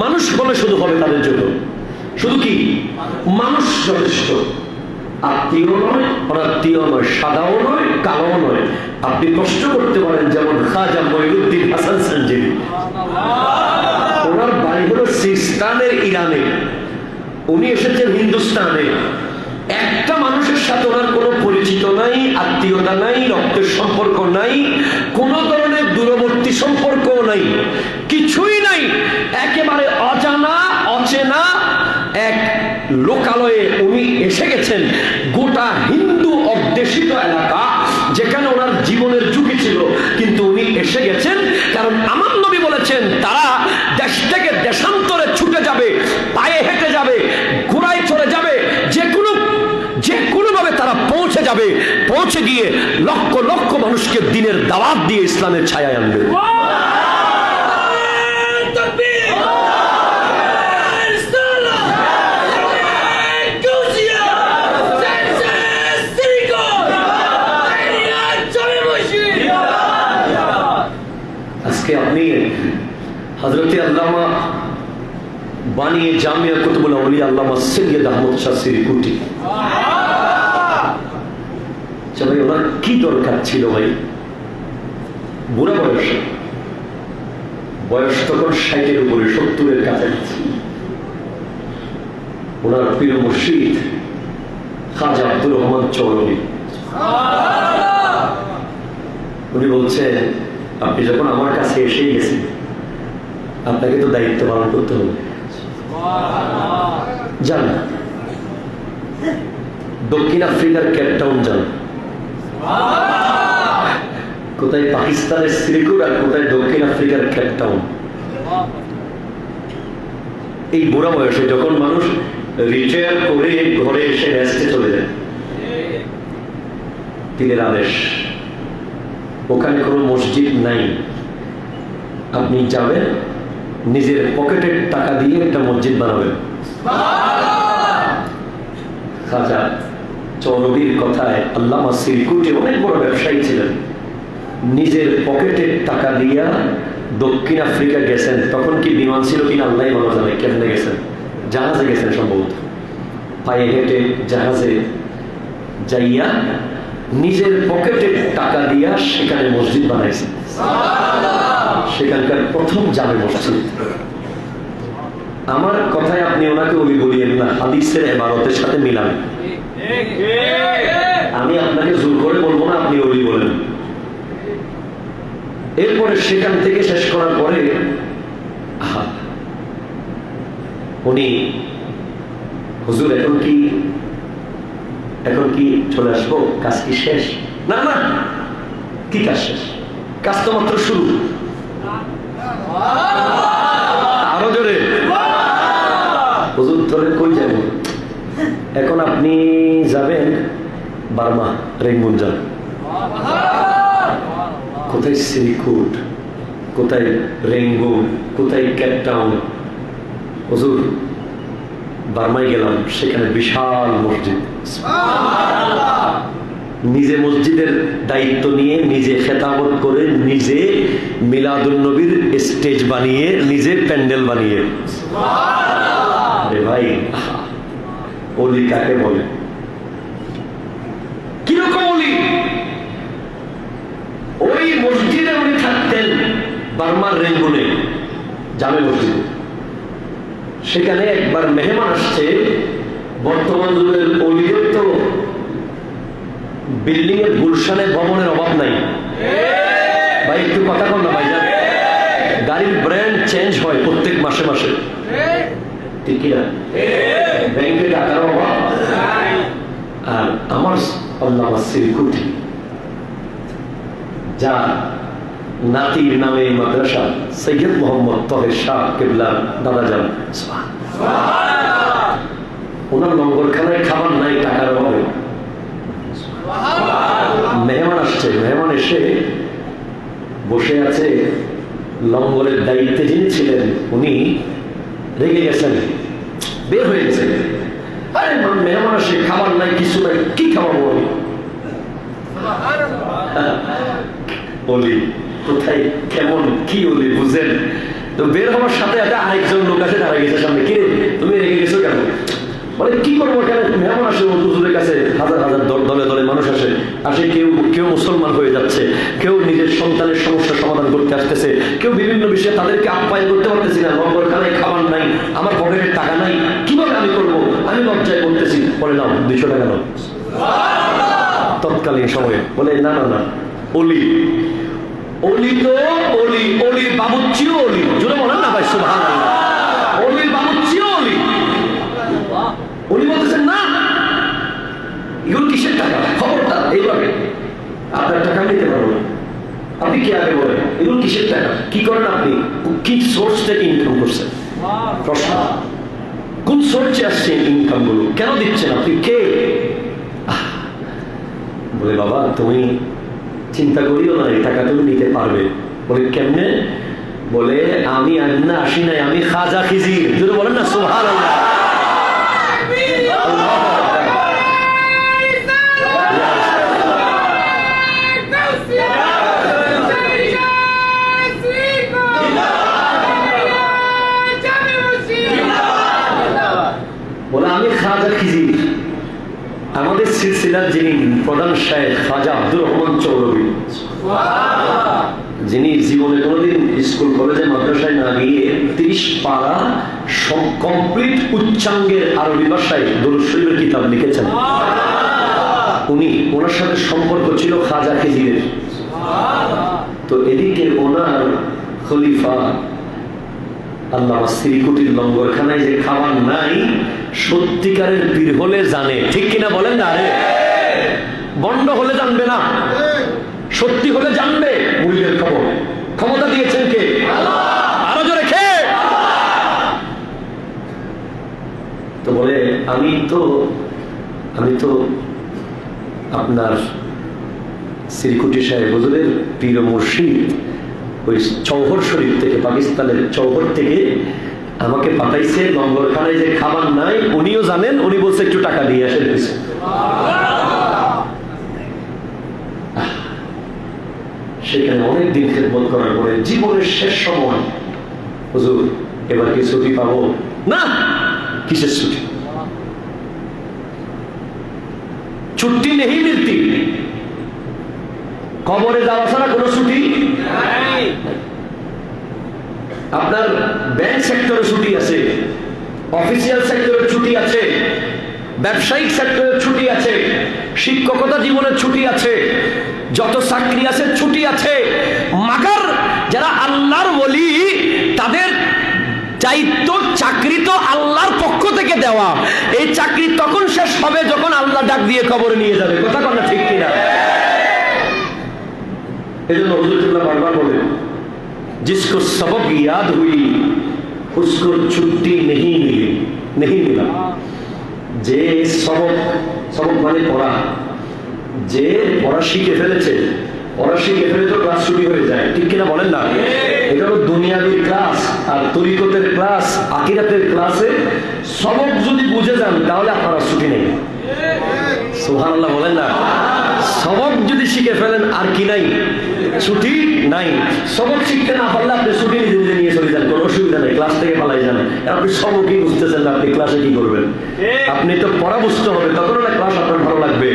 মানুষ বলে শুধু হবে তাদের জন্য, শুধু কি মানুষ যথেষ্ট, আত্মীয় নয়, অনাত্মীয় নয়, সাদাও নয়, কালো নয়। আপনি কষ্ট করতে পারেন, যেমন খাজা মঈনুদ্দিন হাসান সঞ্জীবী, ওনার বাড়ি হলো সিস্তানের ইরানে, উনি এসেছেন হিন্দুস্তানে। একটা মানুষের সাথে ওনার কোনো পরিচিত নাই, আত্মীয়তা নাই, রক্তের সম্পর্ক নাই, কোন ধরনের দূরবর্তী সম্পর্কও নাই, কিছুই নাই। একেবারে অজানা অচেনা এক লোকালয়ে উনি এসে গেছেন। গোটা হিন্দু অধ্যুষিত এলাকা, যেখানে ওনার জীবনের ঝুঁকি ছিল, কিন্তু উনি এসে গেছেন। কারণ আমার নবী বলেছেন, তারা দেশ থেকে দেশান্তরে ছুটে যাবে, পায়ে হেঁটে যাবে, ঘোড়ায় চড়ে যাবে, যে কোনো ভাবে তারা পৌঁছে যাবে, পৌঁছে গিয়ে লক্ষ লক্ষ মানুষকে দিনের দাওয়াত দিয়ে ইসলামের ছায়ায় আনবে। আজকে আপনি হযরত আল্লামা বানিয়ে জামিয়া কুতুবুল আউলিয়া আল্লামা সৈয়দ আহমদ শাহ সিরিকুটি, ভাই ওনার কি দরকার ছিল? ভাই বুড়া বয়স তখন 60-এর উপরে, 70-এর কাছাকাছি। ওনার প্রিয় মুর্শিদ খাজা আব্দুর রহমান চৌধুরী, উনি বলছেন, আপনি যখন আমার কাছে এসেই গেছেন, আপনাকে তো দায়িত্ব পালন করতে হবে। যান দক্ষিণ আফ্রিকার কেপটাউন যান। কোথায় পাকিস্তানের শ্রীকুট আর কোথায় দক্ষিণ আফ্রিকার কেপটাউন। এই বুড়া বয়সে যখন মানুষ রিটায়ার করে ঘরে এসে রেস্টে চলে যায়, পীরের আদেশ, ওখানে কোনো মসজিদ নাই, আপনি যাবেন, নিজের পকেটের টাকা দিয়ে একটা মসজিদ বানাবেন। খাজা চৌধুরীর কথায় আল্লামা সিরিকুটি অনেক বড় ব্যবসায়ী ছিলেন, নিজের পকেটের টাকা দিয়া দক্ষিণ আফ্রিকা গেছেন। তখন কি বিমান ছিল কিনা আল্লাহ ভালো জানে, কেমনে গেছেন, জাহাজে গেছেন সম্ভবত, পায়ে হেঁটে জাহাজে যাইয়া নিজের পকেটের টাকা দিয়া সেখানে মসজিদ বানাইছেন। সেখানকার প্রথম জামে মসজিদ। আমার কথায় আপনি ওনাকে ওলি বলিয়েন না, হাদিসের ইবারতের সাথে মিলান। আমি আপনাকে জোর করে বলবো না আপনি ওলি বলেন। এরপরে সেখান থেকে শেষ করার পরে উনি, হুজুর এখন কি চলে আসবো, কাজ কি শেষ? না না, কি কাজ শেষ? কাজ তো মাত্র শুরু। আরো জোরে, হুজুর ধরে কই যাব? এখন আপনি যাবেন বার্মা, রেঙ্গুন যান। কোথায় সিরিকুট, কোথায় রেঙ্গুন, কোথায় কেপটাউন? হুজুর বার্মায় গেলাম, সেখানে বিশাল মসজিদ। নিজে মসজিদের দায়িত্ব নিয়ে, নিজে খেতাবত করে, নিজে মিলাদুন নবীর স্টেজ বানিয়ে, নিজে প্যান্ডেল বানিয়ে। ভাই ওলি কাকে বলে? কিরকম ওলি? ওই মসজিদে উনি থাকতেন, বার্মার রেঙ্গুনে জামে মসজিদ। সেখানে একবার মেহমান আসছে। বর্তমান যুগের ওলিদের তো বিল্ডিং এর গুলশানে ভবনের অভাব নাই। কথা কন না ভাইজান। গাড়ির ব্র্যান্ড চেঞ্জ হয় প্রত্যেক মাসে মাসে, ঠিক কিনা? ব্যাংকে টাকার অভাব। আর আমার আল্লাহ সিরকুটি যা নাতির নামে মাদ্রাসা সৈয়দ মোহাম্মদ তহের শাহ কেবলার দাদা যান, ওনার লঙ্গরখানায় খাবার নাই টাকার অভাবে। মেহমান আসছে, মেহমান এসে বসে আছে, লঙ্গরের দায়িত্বে যিনি ছিলেন উনি রেগে গেছেন, বের হয়ে গেছেন। আরে মেহমান আসে, খাবার নাই, কিছু নাই, কি খাওয়াবো আমি? বলি কোথায় কেমন কি বলি বুঝেন তো। বের হওয়ার সাথে সাথে আরেকজন লোক আছে দাঁড়া গেছে সামনে, কে তুমি রেগে গেছো কেন? বলে কি করবো, কেন মেহমান আসে হুজুরের কাছে, হাজার হাজার দলে দলে মানুষ আসে, কেউ কেউ মুসলমান হয়ে যাচ্ছে, কেউ নিজের সন্তানের সমস্যার সমাধান করতে আসতেছে, কেউ বিভিন্ন বিষয়ে তাদেরকে আপ্যায়ন করতে পারতেছি না, লঙ্গরখানায় খাবার নাই, আমার পকেটের টাকা নাই, কিভাবে আমি করবো? আমি লজ্জায় করতেছি। বলে নাও 200 টাকা নাও। তৎকালীন সময়ে বলে না না না, অলি অলি তো অলি, অলির বাবুচ্চিও অলি, জোরে বলেন না ভাই সুবহানাল্লাহ। অলির বাবুচ্চিও অলি। উনি বলতেছেন না, এগুলো কিসের টাকা? খবরদার এইভাবে আপনার টাকা নিতে পারবো না। আপনি কি আগে বলেন এগুলো কিসের টাকা? কি করেন আপনি? কি সোর্স থেকে ইনকাম করছেন? প্রশ্ন, কোন সোর্সে আসছে ইনকাম গুলো? কেন দিচ্ছেন আপনি? কে? বলে বাবা তুমি চিন্তা করিও না, এই টাকা তুমি নিতে পারবে। বলে কেমনে? বলে আমি না আসি নাই, আমি খাজা খিজির। যদি বলেন না সুবহানাল্লাহ। বলে আমি খাজা খিজির। আমাদের সিলসিলার যিনি প্রধান শায়েখ খাজা আব্দুর রহমান চৌরবী, যিনি জীবনে কোনোদিন স্কুল কলেজে মাদ্রাসায় না গিয়ে 30 পারা কমপ্লিট উচ্চাঙ্গের আরবি ভাষায় দরুদ শরীফের কিতাব লিখেছেন, উনি, ওনার সাথে সম্পর্ক ছিল খাজা খিজিরের। তো এদিকে ওনার খলিফা আল্লাহ সিরিকুটির লঙ্গরখানায় যে খাবার নাই, সত্যিকারের পীর হলে জানে, ঠিক কিনা বলেন না? আরে বন্ড হলে জানবে না, সত্যি হলে জানবে মুরিদের খবর। ক্ষমতা দিয়েছেন কে? আরো জোরে কে? তো বলে আমি তো আপনার সিরিকুটি সাহেব হুজুরের পীর মুর্শিদ, ওই চৌহর শরীফ থেকে, পাকিস্তানের চৌহর থেকে আমাকে পাঠাইছে, লঙ্গরখানায় যে খাবার নাই উনিও জানেন, উনি বলছে একটু টাকা দিয়ে আসেন। সেখানে অনেকদিন খেদমত করার পরে জীবনের শেষ সময়, হুজুর এবার কি ছুটি পাবো? না, কিসের ছুটি? ছুটি নেই মিলতি, কবরে যাওয়া ছাড়া কোনো ছুটি নাই। আপনার ব্যাংক সেক্টরে ছুটি আছে, অফিসিয়াল সেক্টরের ছুটি আছে, ব্যবসায়িক সেক্টরের ছুটি আছে, শিক্ষকতা জীবনের ছুটি আছে, যত চাকরি আছে ছুটি আছে। মাগার যারা আল্লাহর ওলি, তাদের দায়িত্ব, চাকরি তো আল্লাহর পক্ষ থেকে দেওয়া। এই চাকরি তখন শেষ হবে যখন আল্লাহ ডাক দিয়ে কবরে নিয়ে যাবে। কথা কথা ঠিক কিনা? এই জন্য হুজুরুল্লাহ বারবার বলেন, जिसको सबक याद हुई उसको छुट्टी नहीं मिला। যে সবক মানে পড়া, যে পড়া শিখে ফেলেছে, পড়া শিখে ফেলে তো ক্লাস ছুটি হয়ে যায়, ঠিক কিনা বলেন না? এটা হলো দুনিয়াবীর ক্লাস। আর তরিকতের ক্লাস, আখিরাতের ক্লাসে সবক যদি বুঝে যান তাহলে আপনারা ছুটি নেই। সুবহানাল্লাহ বলেন না? সবক যদি শিখে ফেলেন আর কি নাই? ছুটি নাই। সবক শিখতে না পারলে আপনি ছুটি নিজে নিজে নিয়ে চলে যান, কোনো অসুবিধা নেই, ক্লাস থেকে পালাই যান। আপনি সবকই বুঝতেছেন না, আপনি ক্লাসে কি করবেন? আপনি তো পড়া বুঝতে হবে, তখন না ক্লাস আপনার ভালো লাগবে।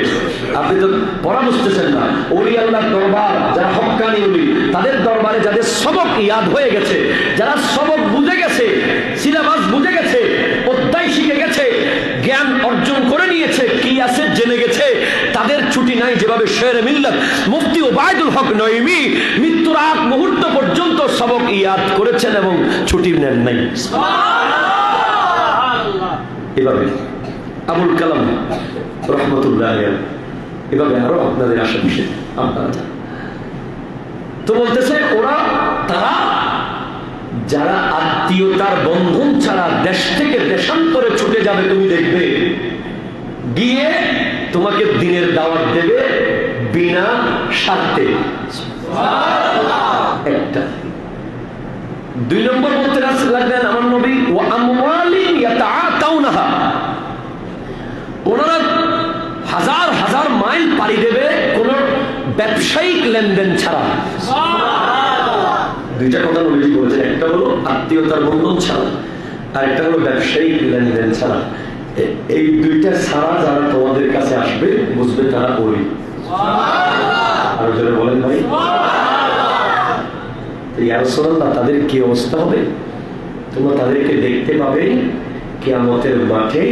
আপনি তো পড়া বুঝতেছেন না। ওলি আল্লাহর দরবার, যারা হক্কানি ওলি, তাদের দরবারে যাদের সবক ইয়াদ হয়ে গেছে, যারা সবক বুঝে গেছে, সিলেবাস বুঝে গেছে, অধ্যায় শিখে গেছে, জ্ঞান অর্জন করে নিয়েছে, কি আছে জেনে গেছে, তাদের ছুটি নাই। যেভাবে শেরে মিল্লাত মুফতি ওবায়দুল হক নঈমী মৃত্যুর মৃত্যুর আগ মুহূর্ত পর্যন্ত সবক ইয়াদ করেছেন এবং ছুটি নেন নাই। এভাবে আবুল কালাম রহমতুল্লাহ আলাইহি, এভাবে আরো আপনাদের আশেপাশে আপনারা তো বলতেছে তারা যারা আত্মীয়তার বন্ধন ছাড়া দেশ থেকে দেশান্তরে ছুটে যাবে, তুমি দেখবে গিয়ে তোমাকে দিনের দাওয়াত দেবে বিনা স্বার্থে। একটা। 2 নম্বর বলতে লাগলেন আমার নবী, ওয়া আমওয়ালিন ইয়াতাআতাউনাহা, ওনারা হাজার হাজার মাইল পাড়ি দেবে কোন ব্যবসায়িক লেনদেন ছাড়া। দুইটা কথা নবীজি বলেছেন, একটা হলো আত্মীয়তার বন্ধন ছাড়া, আর একটা হলো ব্যবসায়িক লেনদেন ছাড়া। এই দুইটা ছাড়া যারা তোমাদের কাছে আসবে বুঝবে তারা ওই। আরো যারা বলেন ভাই, ইয়া রাসূলুল্লাহ, তাদের কি অবস্থা হবে? তোমরা তাদেরকে দেখতে পাবে কিয়ামতের মাঠে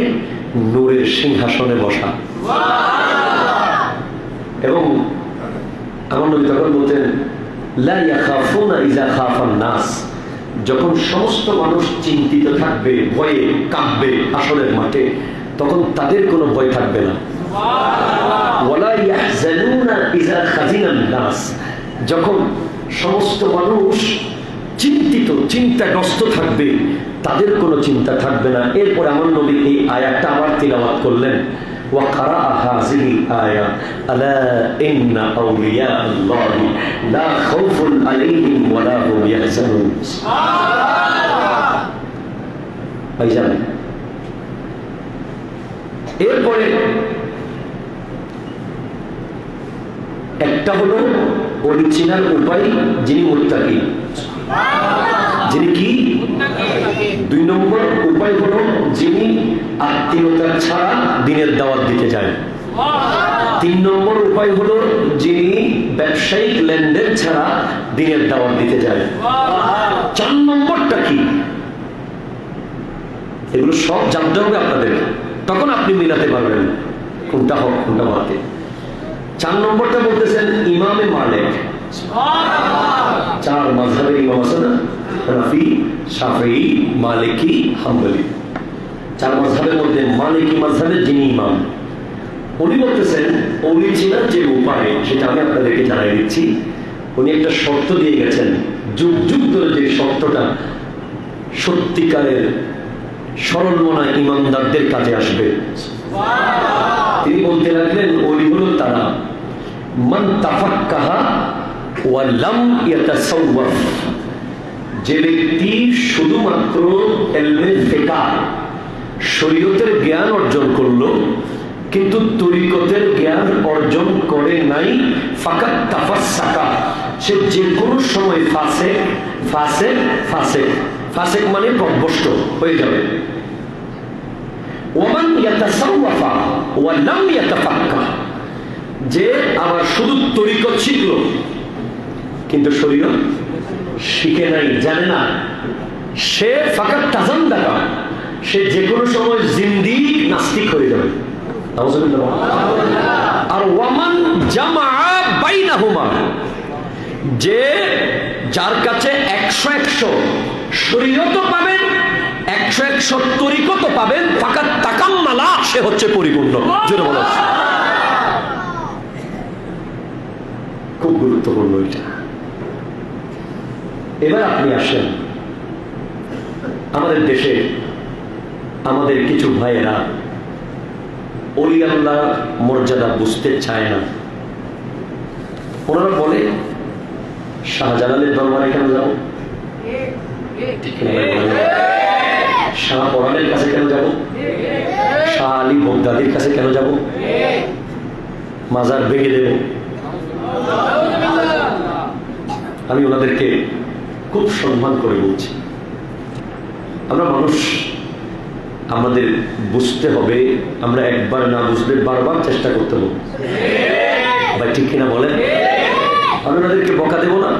নূরের সিংহাসনে বসা। এবং আমার নবী তখন বলতেন, লা ইয়াখাফুনা ইযা খাফান নাস, যখন সমস্ত মানুষ চিন্তিত থাকবে, ভয়ে কাঁপবে আসরের মাঠে, তখন তাদের কোনো ভয় থাকবে না। ওয়ালা ইয়াহজানুনা ইযা খাজিনান নাস, যখন সমস্ত মানুষ চিন্তিত চিন্তাগ্রস্ত থাকবে, তাদের কোনো চিন্তা থাকবে না। এরপর আমার নবী এই আয়াতটা আবার তিলাওয়াত করলেন, ওয়া কারাআ হাযিহিল আয়া, আলা ইন্না আউলিয়া আল্লাহি লা খাউফুন আলাইহিম ওয়া লা হুম ইয়াহজানুন। সুবহানাল্লাহ। ভাইজান, এরপরে একটা হলো অরিজিনাল উপায়, যিনি মুত্তাকি, যিনি কি? 2 নম্বর উপায় হলো যিনি আত্মীয়তা ছাড়া দিনের দাওয়াত দিতে যায়। 3 নম্বর উপায় হলো যিনি ব্যবসায়িক লেনদেন ছাড়া দিনের দাওয়াত দিতে যায়। 4 নম্বরটা কি? এগুলো সব জানতে হবে আপনাদের, তখন আপনি মিলাতে পারবেন কোনটা হক কোনটা বাতিল। 4 নম্বরটা বলতেছেন ইমামে মালিক। 4 মাযহাবের ইমাম আছে না, হানাফি, শাফিঈ, মালিকি, হাম্বলি। 4 মাযহাবের মধ্যে মালিকি মাযহাবের যিনি ইমাম, উনি বলতেছেন অরিজিনাল যে উপায়, সেটা আমি আপনাদেরকে জানাই দিচ্ছি। উনি একটা শর্ত দিয়ে গেছেন, যুগ যুগ ধরে যে শর্তটা সত্যিকারের সরল মনা ইমানদারদের কাজে আসবে। তিনি বলতে লাগলেন, ওই হলো তারা মান তাফাক্কাহা ওয়া লাম ইয়াতাসাওয়াফ, যে ব্যক্তি শুধুমাত্র ইলমে ফিকহ, শরীয়তের জ্ঞান অর্জন করলো কিন্তু তরিকতের জ্ঞান অর্জন করে নাই। ফাকাত তাফাসসাকা, সে যে কোনো সময় ফাসিক ফাসিক ফাসিক ফাসিক মানে পথভ্রষ্ট হয়ে যাবে। ওমান ইয়াতাসাওয়াফা ওয়া লাম ইয়াতাফাক্কাহ, যে আবার শুধু তরিকত শিখলো কিন্তু শরীয়ত শিখে নাই, জানে না, সে ফাকাত তাজান্দাকা, সে যে কোনো সময় জিন্দিক নাস্তিক হয়ে যাবে। আর ওয়ামান জামা বাইনাহুমা, যে যার কাছে 100 শরীয়তও পাবেন, 100 তরিকতও পাবেন, ফাকাত তাকাম্মালা, সে হচ্ছে পরিপূর্ণ। জোরে বলো। খুব গুরুত্বপূর্ণ এটা। এবার আপনি আসেন, আমাদের দেশে আমাদের কিছু ভাইয়েরা ওলি আল্লাহ মর্যাদা বুঝতে চায় না। ওনারা বলে শাহজালালের দরবারে কেন যাবো, শাহ পরানের কাছে কেন যাব, শাহ আলী বগদাদির কাছে কেন যাব, মাজার ভেঙে দেব। আমি ওনাদেরকে খুব সম্মান করে বলছি, আমরা মানুষ, আমাদের বুঝতে হবে, আমরা একবার না বুঝলে বারবার চেষ্টা করতে হবে। ভাই ঠিক কিনা বলেন? আমি ওনাদেরকে বকা দেব না,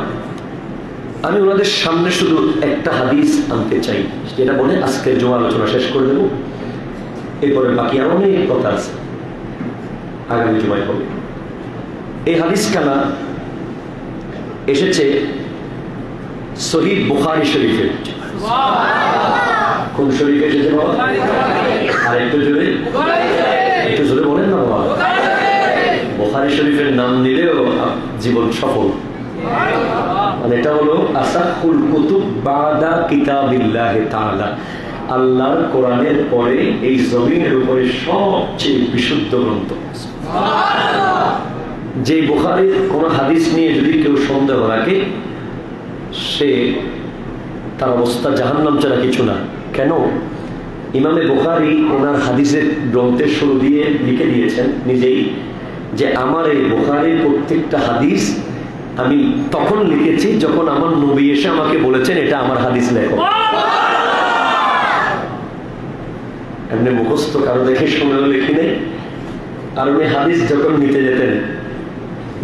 আমি ওনাদের সামনে শুধু একটা হাদিস আনতে চাই, যেটা বলে আজকের জমা আলোচনা শেষ করে দেব। এরপরে বাকি আরো অনেক কথা আছে, আগামী জমায় হবে। এই হাদিস কানা এসেছে সহিহ বুখারী শরীফে। কোন শরীফে এসেছে বাবা? আর একটু জোরে বলেন না বাবা। বুখারী শরীফের নাম নিলেও জীবন সফল। মানে এটা হলো আসাহুল কুতুব বাদা কিতাবিল্লাহি তাআলা, আল্লাহর কোরআনের পরে এই জমিনের উপরে সবচেয়ে বিশুদ্ধ গ্রন্থ। যে বুখারীর কোন হাদিস নিয়ে যদি কেউ সন্দেহ রাখে, সে তার অবস্থা জাহান্নাম ছাড়া কিছু না। কেন? ইমামে বুখারী ওনার হাদিসের গ্রন্থের শুরু দিয়ে লিখে দিয়েছেন নিজেই যে আমার এই বুখারীর প্রত্যেকটা হাদিস আমি তখন লিখেছি যখন আমার নবী এসে আমাকে বলেছেন এটা আমার হাদিস লেখো। এমনি মুখস্থ কারো দেখে শুনেও লিখি নেই। আর উনি হাদিস যখন নিতে যেতেন,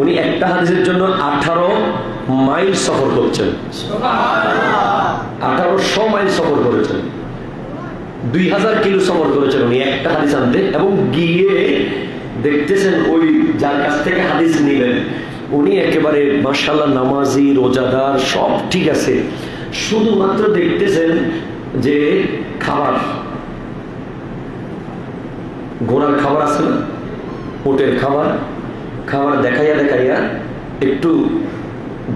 উনি একটা হাদিসের জন্য 18 মাইল সফর করছেন, 1800 মাইল সফর করেছেন, 2000 কিলো সফর করেছেন উনি একটা হাদিস আনতে। এবং গিয়ে দেখতেছেন ওই যার কাছ থেকে হাদিস নিলেন উনি একেবারে মাশাআল্লাহ নামাজি, রোজাদার, সব ঠিক আছে, শুধুমাত্র দেখতেছেন যে খাবার, ঘোড়ার খাবার আছে না, ওটের খাবার দেখাইয়া একটু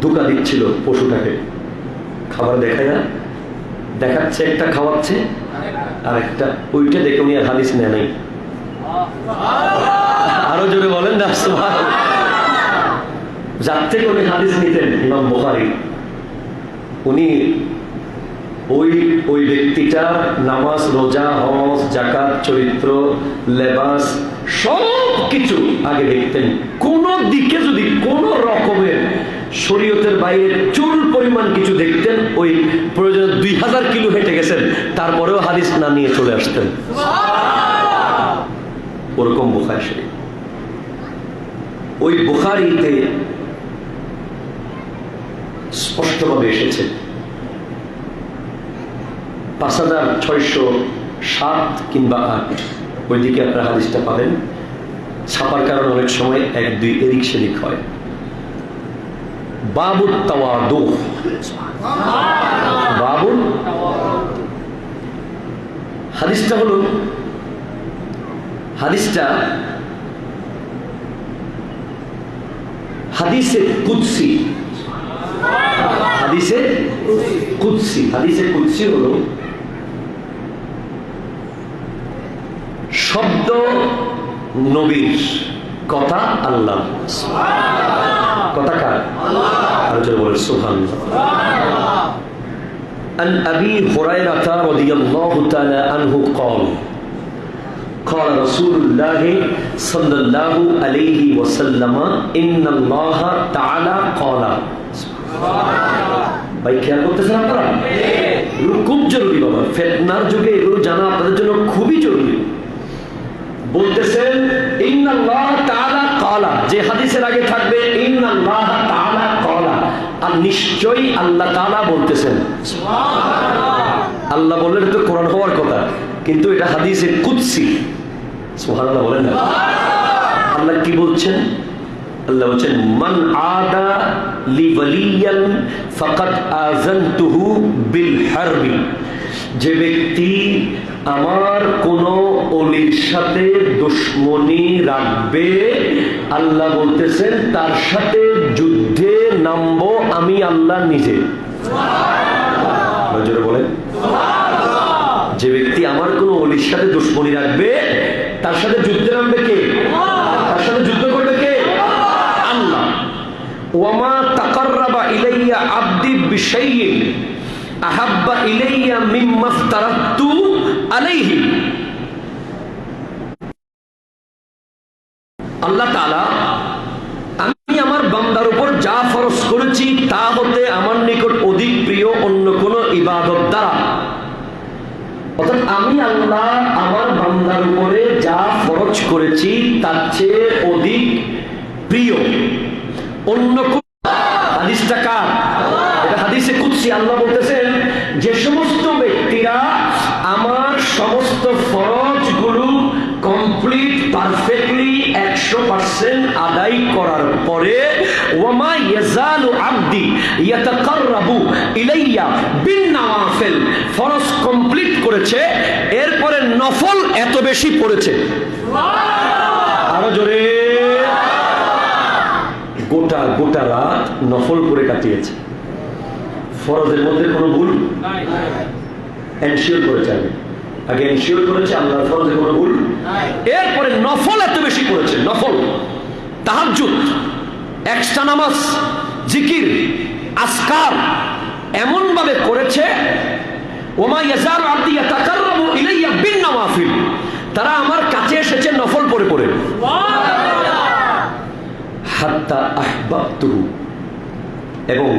ধোঁকা দিচ্ছিল পশুটাকে। খাবার দেখাচ্ছে একটা, খাওয়াচ্ছে আর একটা, ওইটা দেখে উনি আর হাদিস নেয় নাই। আরো জোরে বলেন না সুবহানাল্লাহ। যার থেকে উনি হাদিস নিতেন ইমাম বুখারী, উনি ওই ব্যক্তিটা নামাজ, রোজা, হজ, যাকাত, চরিত্র, লেবাস সবকিছু আগে দেখতেন। কোন দিকে যদি কোন রকমের শরীয়তের বাইরে চুল পরিমাণ কিছু দেখতেন, ওই প্রয়োজন 2000 কিলো হেঁটে গেছেন তারপরেও হাদিস না নিয়ে চলে আসতেন। ওরকম বুখারী শরীফ। ওই বুখারীতে স্পষ্টভাবে এসেছে 5607 কিংবা 8, ওইদিকে আপনার হাদিসটা পাবেন। ছাপার কারণে অনেক সময় 1-2 এদিক সেদিক হয়। বাবুত তাওয়াদু, বাবুল হাদিসটা হলো, হাদিসে কুদসি, হাদিসে কুদসি হলো শব্দ নবীর, কথা আল্লাহ, কথা কার? আর জোরে বলে সুবহানাল্লাহ। عن أبي هريرة رضي الله تعالى عنه قال قال رسول الله صلى الله عليه وسلم إن الله تعالى قال। ভাই খেয়াল করতেছেন আপনারা? এগুলো খুব জরুরি বাবা, ফিতনার যুগে এগুলো জানা আপনাদের জন্য খুবই জরুরি। বলতেছেন ইন্নাল্লাহ তাআলা ক্বালা, যে হাদিসের আগে থাকবে ইন্নাল্লাহ তাআলা ক্বালা, আর নিশ্চয়ই আল্লাহ তাআলা বলতেছেন। সুবহানাল্লাহ। আল্লাহ বললেন তো কোরআন হওয়ার কথা, কিন্তু এটা হাদিসে কুদসি। সুবহানাল্লাহ বলেন না। আল্লাহ কি বলছেন? আল্লাহ বলছেন মান আদা লি ওয়ালিয়ান ফাকাদ আযানতুহু বিল হারবি, যে ব্যক্তি আমার কোন ওলির সাথে দুশমনি রাখবে, আল্লাহ বলতেছেন তার সাথে যুদ্ধে নামবো আমি আল্লাহ নিজে। সুবহানাল্লাহ বলেন। সুবহানাল্লাহ। যে ব্যক্তি আমার কোন ওলির সাথে দুশমনি রাখবে তার সাথে যুদ্ধে নামবে কে? তার সাথে যুদ্ধ করবে কে? আল্লাহ। ওয়ামা তাকাররাবা ইলাইয়া আবদি বিশাইইন আহাব্বা ইলাইয়া মিম্মা ইফতারাতু আলাইহি। আল্লাহ তাআলা আমি আমার বান্দার উপর যা ফরজ করেছি তা হতে আমার নিকট অধিক প্রিয় অন্য কোন ইবাদত দ্বারা। অর্থাৎ আমি আল্লাহ আমার বান্দার উপরে যা ফরজ করেছি তার চেয়ে অধিক প্রিয় অন্য কোন। হাদিসটা কার? এটা হাদিসে কুদসি। আল্লাহ বলতেছেন যে সমস্ত ব্যক্তিরা আমার সমস্ত ফরজগুলো কমপ্লিট পারফেক্টলি 100% আদায় করার পরে ওয়ামা ইয়াজালু আবদি ইয়াতাকাররাবু ইলাইয়া বিন-নওয়াফিল, ফরজ কমপ্লিট করেছে, এরপরে নফল এত বেশি পড়েছে। আরো জোরে, গোটা গোটা রাত নফল করে কাটিয়েছে। ফরজের মধ্যে কোনো ভুল এনশিওর করেছে, আগে এনশিওর করেছে আল্লাহর ফরজে কোনো ভুল, এরপরে নফল এত বেশি করেছে। নফল, তাহাজ্জুদ, এক্সট্রা নামাজ, জিকির, আজকার এমন ভাবে করেছে, ওমা ইয়াজালু আবদি ইয়াতাকাররাবু ইলাইয়া বিন-নওয়াফিল, তারা আমার কাছে এসেছে নফল পড়ে পড়ে। হাত্তা আহবাবতুহু, এবং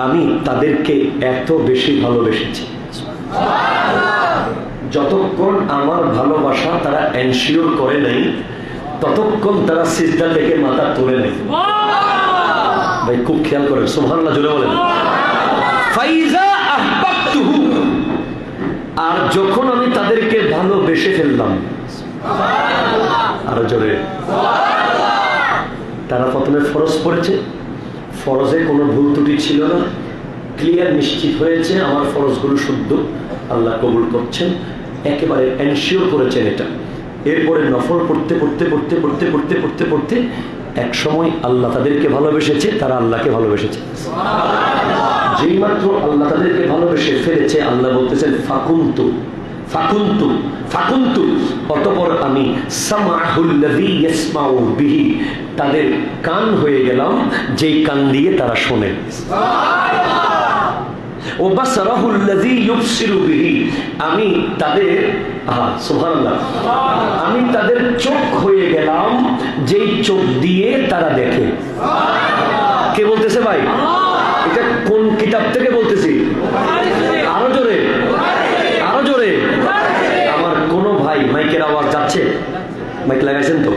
আমি তাদেরকে এত বেশি ভালোবেসেছি। যতক্ষণ আমার ভালোবাসা তারা এনশিওর করে নাই, ততক্ষণ তারা সিজদা থেকে মাথা তুলে নেই। ভাই খুব খেয়াল করেন, সুবহানাল্লাহ জোরে বলেন। ফাইজা আহবাবতুহু, আর যখন আমি তাদেরকে ভালোবেসে ফেললাম, আরো জোরে, তারা প্রথমে ফরজ পড়েছে, ফরজে কোনো ভুল ত্রুটি ছিল না, ক্লিয়ার নিশ্চিত হয়েছে আমার ফরজগুলো শুদ্ধ, আল্লাহ কবুল করছেন, একেবারে এনশিওর করেছেন এটা। এরপরে নফল পড়তে পড়তে পড়তে পড়তে পড়তে পড়তে পড়তে এক সময় আল্লাহ তাদেরকে ভালোবেসেছে, তারা আল্লাহকে ভালোবেসেছে। যেই মাত্র আল্লাহ তাদেরকে ভালোবেসে ফেলেছে, আল্লাহ বলতেছেন ফাকুনতু ফাকুনতু ফাকুনতু, অতঃপর আমি সামাহুল্লাযী ইয়াসমাউ বিহি, তাদের কান হয়ে গেলাম যেই কান দিয়ে তারা শোনে। ও বাসারাহুল্লাযী ইউবসিরু বিহি, আমি তাদের, সুবহানাল্লাহ, আমি তাদের চোখ হয়ে গেলাম যেই চোখ দিয়ে তারা দেখে। কে বলতেছে ভাই? এটা কোন কিতাব থেকে বলতেছি? আরো জোরে, আরো জোরে। আমার কোনো ভাই, মাইকের আওয়াজ যাচ্ছে, মাইক লাগাইছেন তো?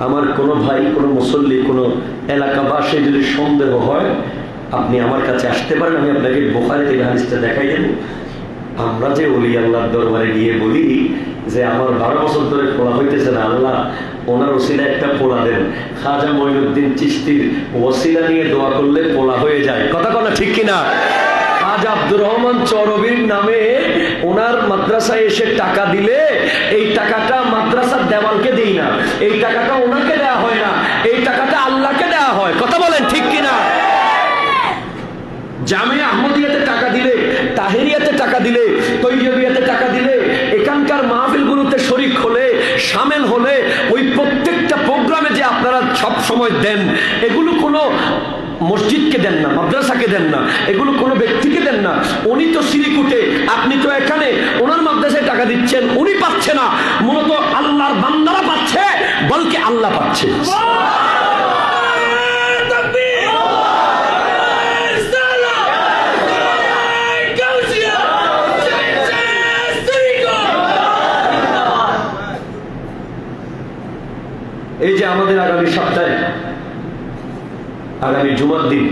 আমার কোনো ভাই, কোনো মুসল্লি, কোনো এলাকাবাসী যদি সন্দেহ হয়, আপনি আমার কাছে আসতে পারেন, আমি আপনাকে বুখারী থেকে হাদিসটা দেখাই দেব। আমরা যে ওলি আল্লাহর দরবারে গিয়ে বলি যে আমার 12 বছর ধরে পোড়া হইতেছে না, আল্লাহ ওনার ওসিলা একটা পোড়া দেন, খাজা মঈনুদ্দিন চিশতির ওসিলা নিয়ে দোয়া করলে পোড়া হয়ে যায়। কথা বলা ঠিক কিনা? খাজা আব্দুর রহমান চৌরবির নামে ওনার মাদ্রাসায় এসে টাকা দিলে, এই টাকাটা মাদ্রাসার দেওয়ালকে দেই না, এই টাকাটা ওনাকে দেওয়া হয় না, এই টাকাটা আল্লাহকে দেওয়া হয়। কথা বলেন ঠিক কিনা? জামিয়া আহমদিয়াতে টাকা দিলে, তাহেরিয়াতে টাকা দিলে, তৈয়বিয়াতে টাকা দিলে, এখানকার মাহফিলগুলোতে শরীক হলে, শামিল হলে, ওই প্রত্যেকটা প্রোগ্রামে যে আপনারা সব সময় দেন, এগুলো কোনো মসজিদকে দেন না, মাদ্রাসাকে দেন না, এগুলো কোনো ব্যক্তিকে দেন না। উনি তো সিরিকুটে, আপনি তো এখানে ওনার মাদ্রাসায় টাকা দিচ্ছেন, উনি পাচ্ছে না, মূলত আল্লাহর বান্দারা পাচ্ছে, বলকে আল্লাহ পাচ্ছে। এই যে আমাদের আগামী সপ্তাহে, আগামী জুমার দিন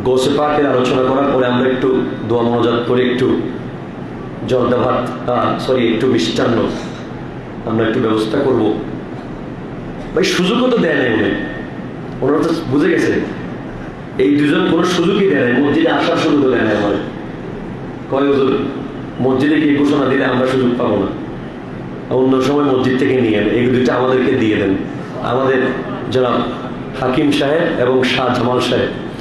গৌসে পাকের আলোচনা করার পরে আমরা একটু দোয়া মোনাজাত করে একটু জর্দা ভাত, একটু মিষ্টান্ন আমরা একটু ব্যবস্থা করব। ভাই সুযোগও তো দেয় নাই উনি, ওনারা তো বুঝে গেছে এই দুজন কোনো সুযোগই দেয় নাই, মসজিদে আসার সুযোগও দেয় নাই। আমার কয় হুজুর মসজিদে গিয়ে ঘোষণা দিলে আমরা সুযোগ পাবো না, অন্য সময় মসজিদ থেকে নিয়ে এই দুইটা আমাদেরকে দিয়ে দেন। আমাদের জনাব হাকিম সাহেব এবং শাহ জামাল সাহেব